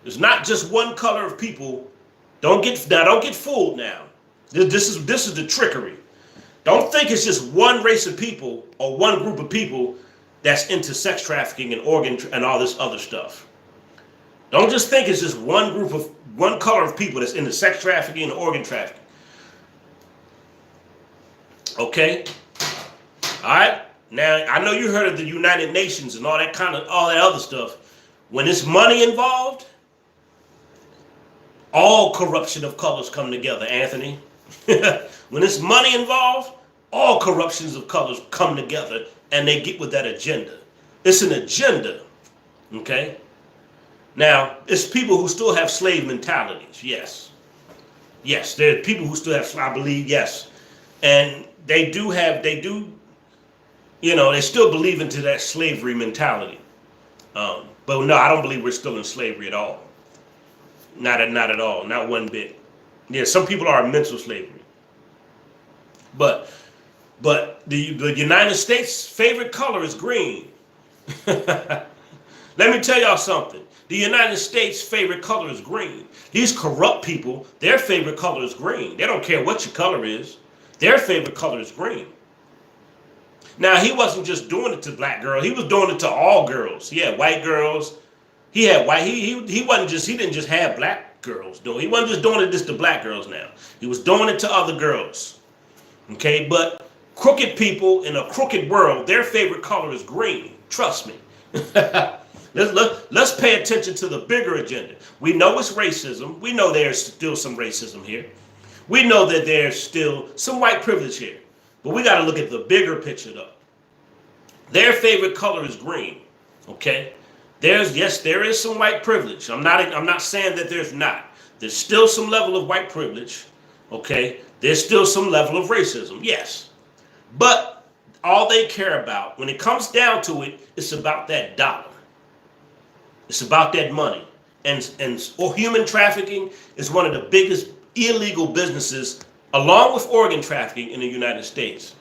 there's not just one color of people. Don't get fooled now. This is the trickery. Don't think it's just one race of people or one group of people that's into sex trafficking and organ and all this other stuff. Don't just think it's just one color of people that's into sex trafficking and organ trafficking. Okay? All right? Now, I know you heard of the United Nations and all that other stuff. When there's money involved, all corruption of colors come together, Anthony. When there's money involved, all corruptions of colors come together and they get with that agenda. It's an agenda, okay? Now, it's people who still have slave mentalities, yes. Yes, there are people who still have, I believe, yes. And they still believe into that slavery mentality. But no, I don't believe we're still in slavery at all. Not at all, not one bit. Yeah, some people are in mental slavery. But the United States' favorite color is green. Let me tell y'all something. The United States' favorite color is green. These corrupt people, their favorite color is green. They don't care what your color is. Their favorite color is green. Now, he wasn't just doing it to black girls. He was doing it to all girls. He had white girls. He had white. He didn't just have black girls doing it. He wasn't just doing it just to black girls now. He was doing it to other girls. Okay, but crooked people in a crooked world, their favorite color is green. Trust me. Let's pay attention to the bigger agenda. We know it's racism. We know there's still some racism here. We know that there's still some white privilege here. But we got to look at the bigger picture, though. Their favorite color is green. Okay? There is some white privilege. I'm not saying that there's not. There's still some level of white privilege. Okay? There's still some level of racism. Yes. But all they care about, when it comes down to it, it's about that dollar. It's about that money. Or human trafficking is one of the biggest illegal businesses, along with organ trafficking, in the United States.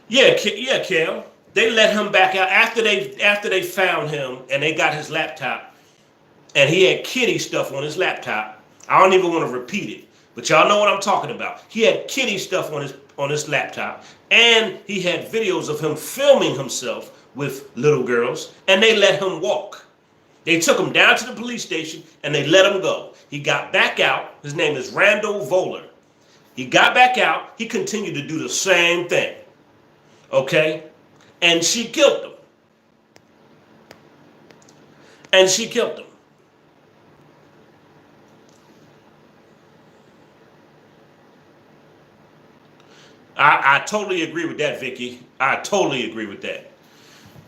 Yeah, Kel. They let him back out after they found him and they got his laptop, and he had kitty stuff on his laptop. I don't even want to repeat it, but y'all know what I'm talking about. He had kitty stuff on his laptop, and he had videos of him filming himself with little girls, and they let him walk. They took him down to the police station and they let him go. He got back out. His name is Randall Voller. He got back out. He continued to do the same thing. Okay? And she killed him. And she killed him. I totally agree with that, Vicky. I totally agree with that.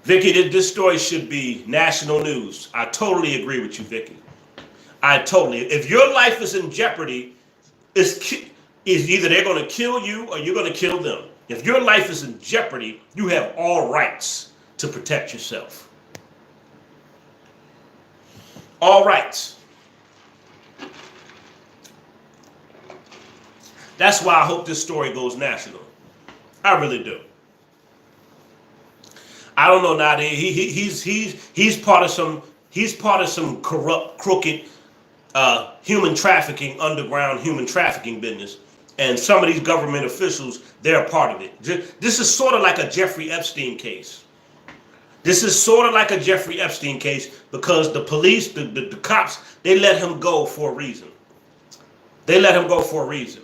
Vicky, this story should be national news. I totally agree with you, Vicky. If your life is in jeopardy, it's either they're going to kill you or you're going to kill them. If your life is in jeopardy, you have all rights to protect yourself. All rights. That's why I hope this story goes national. I really do. I don't know now. He's part of some corrupt, crooked human trafficking, underground human trafficking business. And some of these government officials, they're a part of it. This is sort of like a Jeffrey Epstein case. This is sort of like a Jeffrey Epstein case because the police, the cops, they let him go for a reason. They let him go for a reason.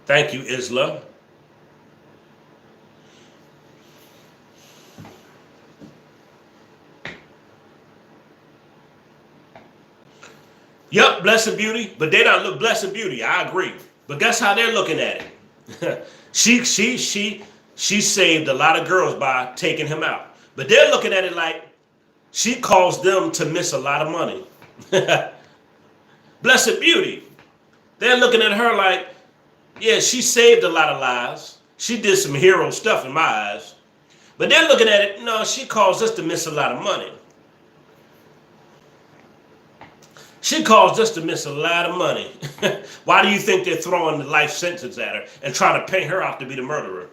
Thank you, Isla. Yep, Blessed Beauty, but they don't look Blessed Beauty. I agree, but that's how they're looking at it. She saved a lot of girls by taking him out, but they're looking at it like she caused them to miss a lot of money. Blessed Beauty, they're looking at her like, yeah, she saved a lot of lives. She did some hero stuff in my eyes, but they're looking at it, no, she caused us to miss a lot of money. She caused us to miss a lot of money. Why do you think they're throwing the life sentence at her and trying to paint her out to be the murderer?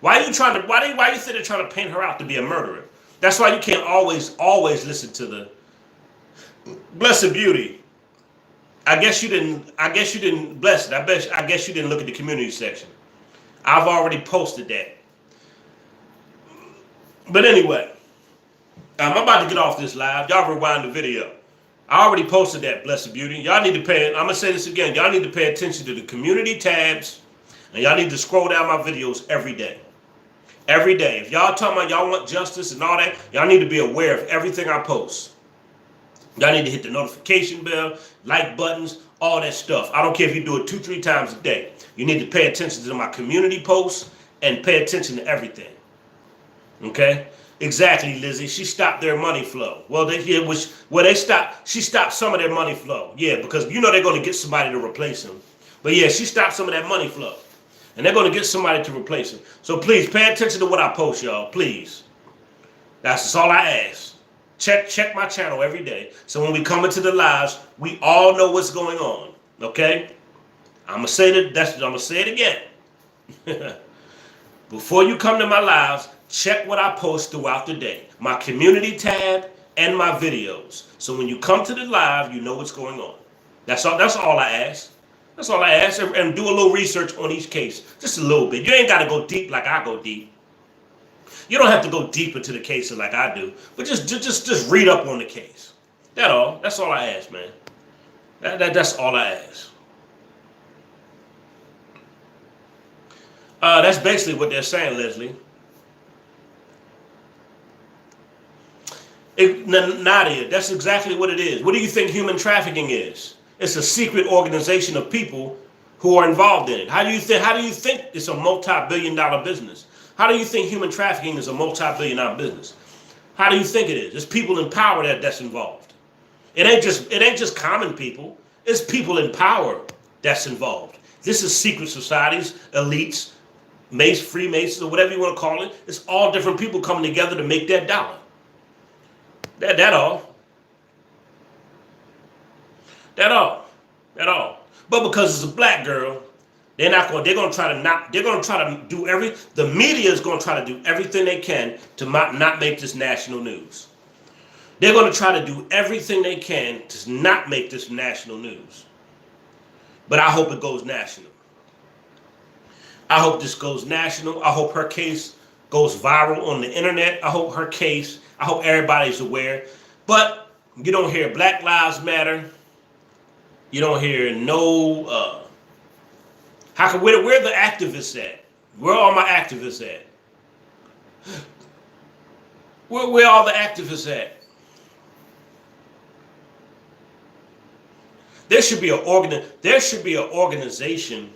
Why do you think they're trying to paint her out to be a murderer? That's why you can't always listen to the Blessed Beauty. I guess you didn't bless it. I guess you didn't look at the community section. I've already posted that. But anyway, I'm about to get off this live. Y'all rewind the video. I already posted that, Blessed Beauty. Y'all need to pay, I'm going to say this again. Y'all need to pay attention to the community tabs, and y'all need to scroll down my videos every day. Every day. If y'all talking about y'all want justice and all that, y'all need to be aware of everything I post. Y'all need to hit the notification bell, like buttons, all that stuff. I don't care if you do it 2-3 times a day. You need to pay attention to my community posts and pay attention to everything. Okay? Exactly, Lizzie. She stopped their money flow. Well, she stopped some of their money flow. Yeah, because you know they're going to get somebody to replace them. But yeah, she stopped some of that money flow. And they're going to get somebody to replace them. So please pay attention to what I post, y'all. Please. That's all I ask. Check my channel every day. So when we come into the lives, we all know what's going on. Okay? I'm going to say it again. Before you come to my lives, check what I post throughout the day. My community tab and my videos. So when you come to the live, you know what's going on. That's all I ask. That's all I ask. And do a little research on each case. Just a little bit. You ain't got to go deep like I go deep. You don't have to go deep into the cases like I do. But just read up on the case. That's all I ask, man. That's all I ask. That's basically what they're saying, Leslie. Nadia, that's exactly what it is. What do you think human trafficking is? It's a secret organization of people who are involved in it. How do you think it's a multi-billion-dollar business? How do you think human trafficking is a multi-billion-dollar business? How do you think it is? It's people in power that's involved. It ain't just common people. It's people in power that's involved. This is secret societies, elites, Freemasons, or whatever you want to call it. It's all different people coming together to make that dollar. That all. That all. But because it's a black girl, they're gonna try to do the media is gonna try to do everything they can to not make this national news. They're gonna try to do everything they can to not make this national news. But I hope it goes national. I hope this goes national. I hope her case goes viral on the internet. I hope everybody's aware. But you don't hear Black Lives Matter. You don't hear no, where are the activists at? Where are all my activists at? Where are all the activists at? There should be an organization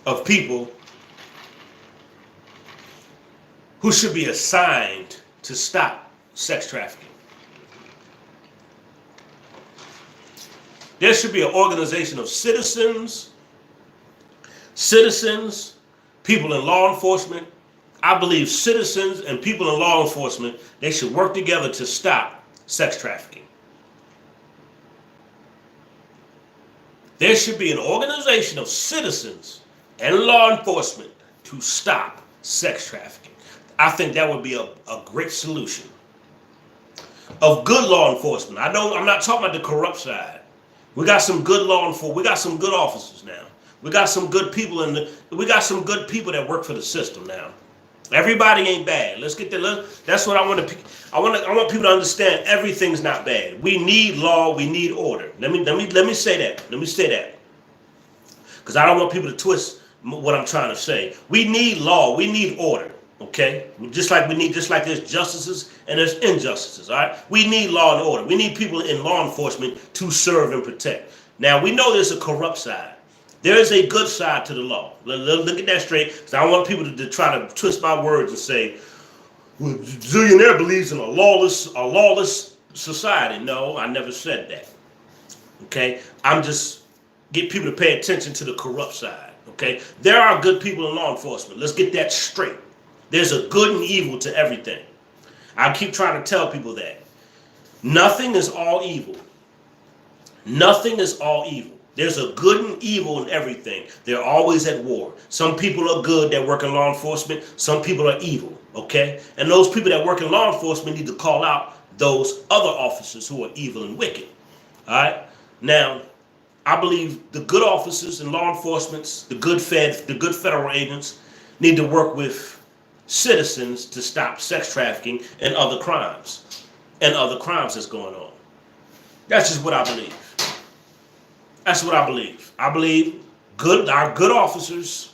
of people who should be assigned to stop sex trafficking. There should be an organization of citizens, people in law enforcement. I believe citizens and people in law enforcement, they should work together to stop sex trafficking. There should be an organization of citizens and law enforcement to stop sex trafficking. I think that would be a great solution. Of good law enforcement. I'm not talking about the corrupt side. We got some good law enforcement. We got some good officers now. We got some good people we got some good people that work for the system now. Everybody ain't bad. Let's get that's what I want people to understand. Everything's not bad. We need law, we need order. Let me say that. Because I don't want people to twist what I'm trying to say. We need law, we need order. Okay? Just like there's justices and there's injustices, all right? We need law and order. We need people in law enforcement to serve and protect. Now, we know there's a corrupt side. There is a good side to the law. Look at that straight, because I don't want people to try to twist my words and say, well, Zillionaire believes in a lawless society. No, I never said that. Okay? I'm just get people to pay attention to the corrupt side. Okay? There are good people in law enforcement. Let's get that straight. There's a good and evil to everything. I keep trying to tell people that. Nothing is all evil. Nothing is all evil. There's a good and evil in everything. They're always at war. Some people are good that work in law enforcement. Some people are evil, okay? And those people that work in law enforcement need to call out those other officers who are evil and wicked, all right? Now, I believe the good officers in law enforcement, the good federal agents need to work with citizens to stop sex trafficking and other crimes that's going on. That's just what I believe. That's what I believe. I believe our good officers,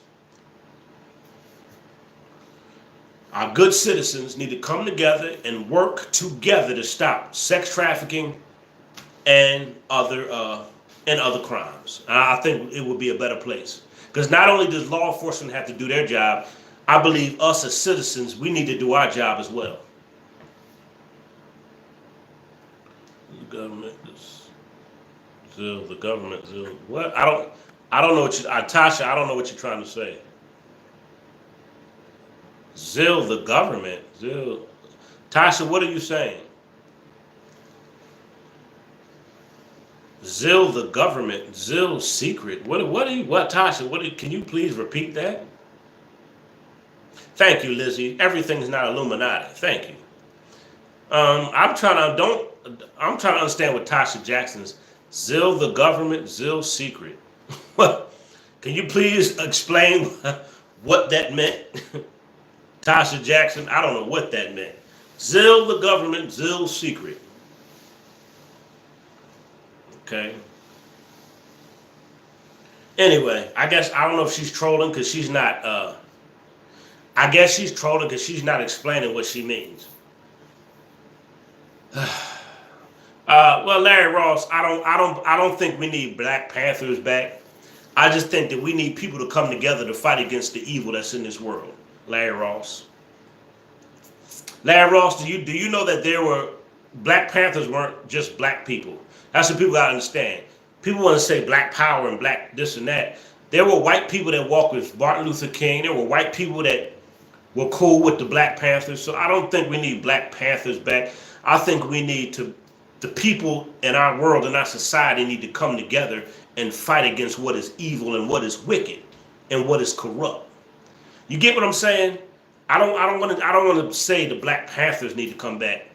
our good citizens need to come together and work together to stop sex trafficking and other crimes. I think it would be a better place. Because not only does law enforcement have to do their job, I believe us as citizens, we need to do our job as well. The government is the government. What? I don't know what Tasha, I don't know what you're trying to say. The government. Tasha, what are you saying? The government. Secret. What Tasha, can you please repeat that? Thank you, Lizzie. Everything's not Illuminati. Thank you. I'm trying to understand what Tasha Jackson's the government, secret. Can you please explain what that meant? Tasha Jackson, I don't know what that meant. The government, secret. Okay. Anyway, I guess I don't know if she's trolling because she's not. I guess she's trolling because she's not explaining what she means. Well, Larry Ross, I don't think we need Black Panthers back. I just think that we need people to come together to fight against the evil that's in this world. Larry Ross. Larry Ross, do you know that there were Black Panthers weren't just black people? That's what people gotta understand. People want to say black power and black this and that. There were white people that walked with Martin Luther King. There were white people that were cool with the Black Panthers. So I don't think we need Black Panthers back. I think we need to, the people in our world and our society need to come together and fight against what is evil and what is wicked and what is corrupt. You get what I'm saying? I don't want to say the Black Panthers need to come back.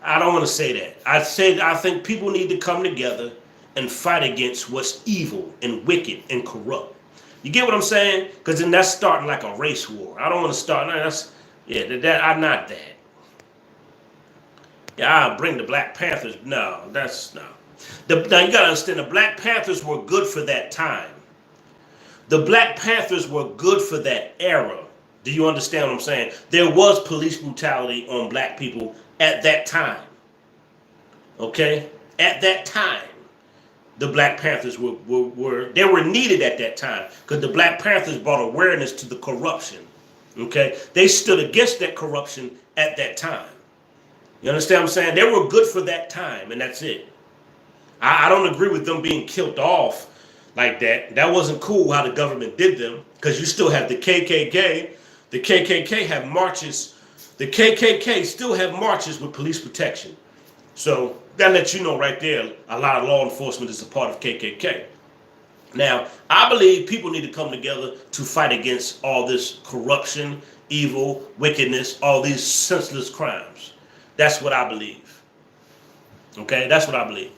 I don't want to say that. I think people need to come together and fight against what's evil and wicked and corrupt. You get what I'm saying? Because then that's starting like a race war. I don't want to start. No, I'm not that. Yeah, I'll bring the Black Panthers. No, that's no. Now you gotta understand, the Black Panthers were good for that time. The Black Panthers were good for that era. Do you understand what I'm saying? There was police brutality on black people at that time. Okay? At that time, the Black Panthers were needed at that time because the Black Panthers brought awareness to the corruption. Okay? They stood against that corruption at that time. You understand what I'm saying? They were good for that time, and that's it. I don't agree with them being killed off like that. That wasn't cool how the government did them, because you still have the KKK. The KKK have marches. The KKK still have marches with police protection. So that lets you know right there, a lot of law enforcement is a part of KKK. Now, I believe people need to come together to fight against all this corruption, evil, wickedness, all these senseless crimes. That's what I believe. Okay, that's what I believe.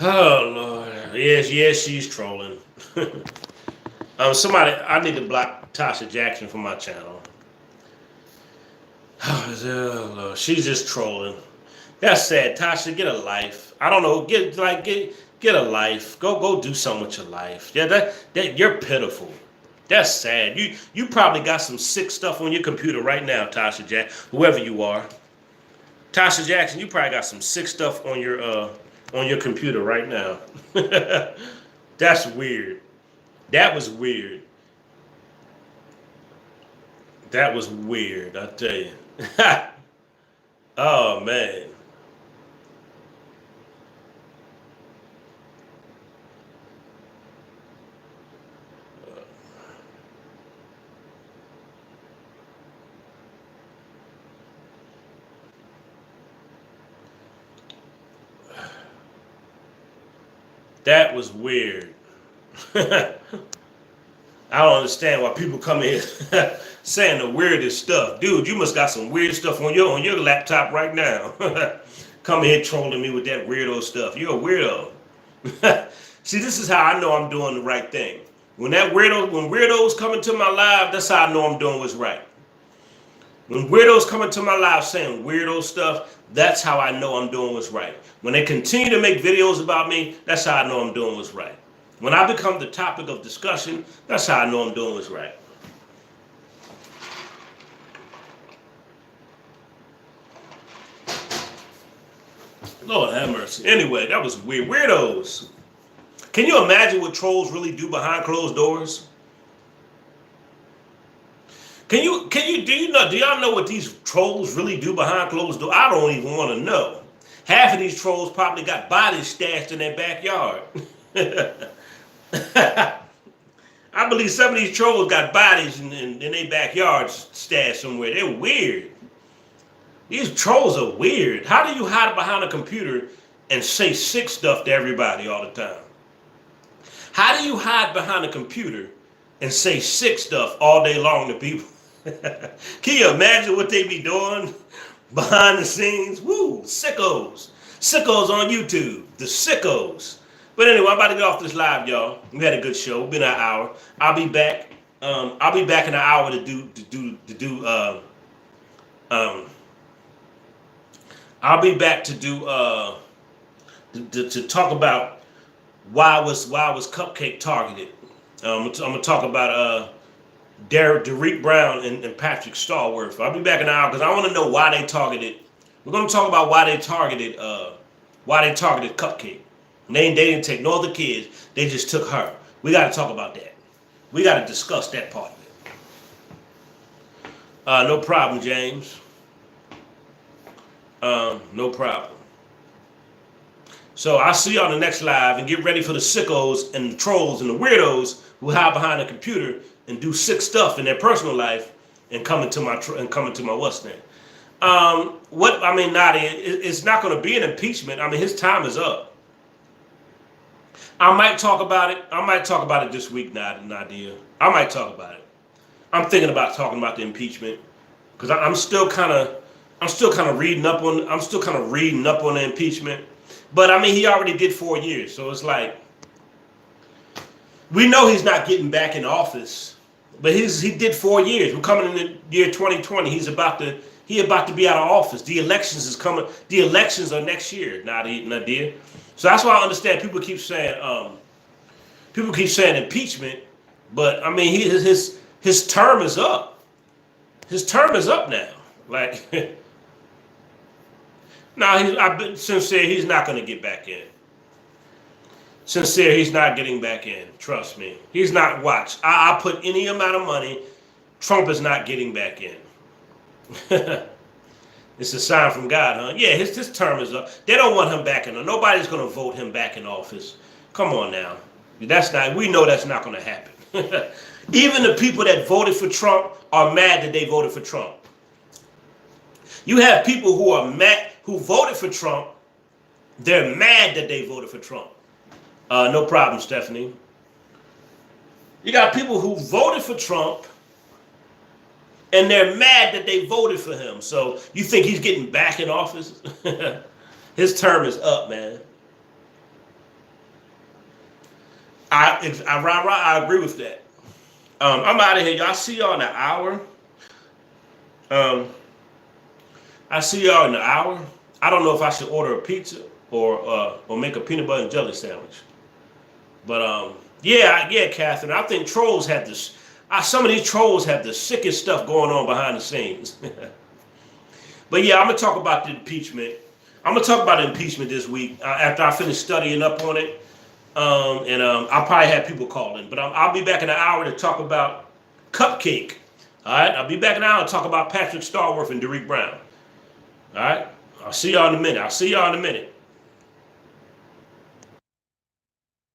Oh Lord, yes, she's trolling. Somebody, I need to block Tasha Jackson from my channel. Oh Lord, she's just trolling. That's sad. Tasha, get a life. I don't know. Get a life. Go do something with your life. Yeah, that you're pitiful. That's sad. You probably got some sick stuff on your computer right now, Tasha Jackson. Whoever you are, Tasha Jackson, you probably got some sick stuff on your computer right now. That's weird. That was weird. That was weird, I tell you. Oh man. That was weird. I don't understand why people come in saying the weirdest stuff. Dude, you must got some weird stuff on your laptop right now. Come here trolling me with that weirdo stuff. You're a weirdo. See, this is how I know I'm doing the right thing. When weirdos come into my live, that's how I know I'm doing what's right. When weirdos come into my live saying weirdo stuff, that's how I know I'm doing what's right. When they continue to make videos about me, that's how I know I'm doing what's right. When I become the topic of discussion, that's how I know I'm doing what's right. Lord have mercy. Anyway, that was weird. Weirdos. Can you imagine what trolls really do behind closed doors? Do y'all know what these trolls really do behind closed doors? I don't even want to know. Half of these trolls probably got bodies stashed in their backyard. I believe some of these trolls got bodies in their backyards stashed somewhere. They're weird. These trolls are weird. How do you hide behind a computer and say sick stuff to everybody all the time? How do you hide behind a computer and say sick stuff all day long to people? Can you imagine what they be doing? Behind the scenes, woo, sickos. Sickos on YouTube, the sickos. But anyway, I'm about to get off this live, y'all. We had a good show. It's been an hour. I'll be back. I'll be back in an hour I'll be back to do to talk about why was Cupcake targeted. I'm gonna talk about Derek Brown and Patrick Stallworth. I'll be back in an hour because I want to know why they targeted. We're gonna talk about why they targeted Cupcake. And they didn't take no other kids. They just took her. We got to talk about that. We got to discuss that part of it. No problem, James. No problem. So I'll see you on the next live, and get ready for the sickos and the trolls and the weirdos who hide behind a computer and do sick stuff in their personal life and come into my what's name. Nadia, it's not going to be an impeachment. I mean, his time is up. I might talk about it. I might talk about it this week, Nadia. I might talk about it. I'm thinking about talking about the impeachment because I'm still kind of reading up on the impeachment. But I mean, he already did 4 years, so it's like we know he's not getting back in office. But he did 4 years. We're coming in the year 2020. He about to be out of office. The elections is coming. The elections are next year, Nadia. So that's why I understand people keep saying impeachment, but I mean his term is up. His term is up now. Like I've been sincere, he's not going to get back in. Sincere, he's not getting back in. Trust me. He's not. Watch. I put any amount of money. Trump is not getting back in. It's a sign from God, huh? Yeah, his term is up. They don't want him back in. Nobody's going to vote him back in office. Come on now. We know that's not going to happen. Even the people that voted for Trump are mad that they voted for Trump. You have people who are mad, who voted for Trump. They're mad that they voted for Trump. No problem, Stephanie. You got people who voted for Trump and they're mad that they voted for him. So you think he's getting back in office? His term is up, man. I agree with that. I'm out of here, y'all. I see y'all in an hour. I see y'all in an hour. I don't know if I should order a pizza or make a peanut butter and jelly sandwich. But yeah, Catherine. I think trolls have this. Some of these trolls have the sickest stuff going on behind the scenes. But yeah, I'm gonna talk about the impeachment. I'm gonna talk about impeachment this week after I finish studying up on it. I'll probably have people calling, but I'll be back in an hour to talk about Cupcake. All right, I'll be back in an hour to talk about Patrick Stallworth and Derek Brown. All right, I'll see y'all in a minute.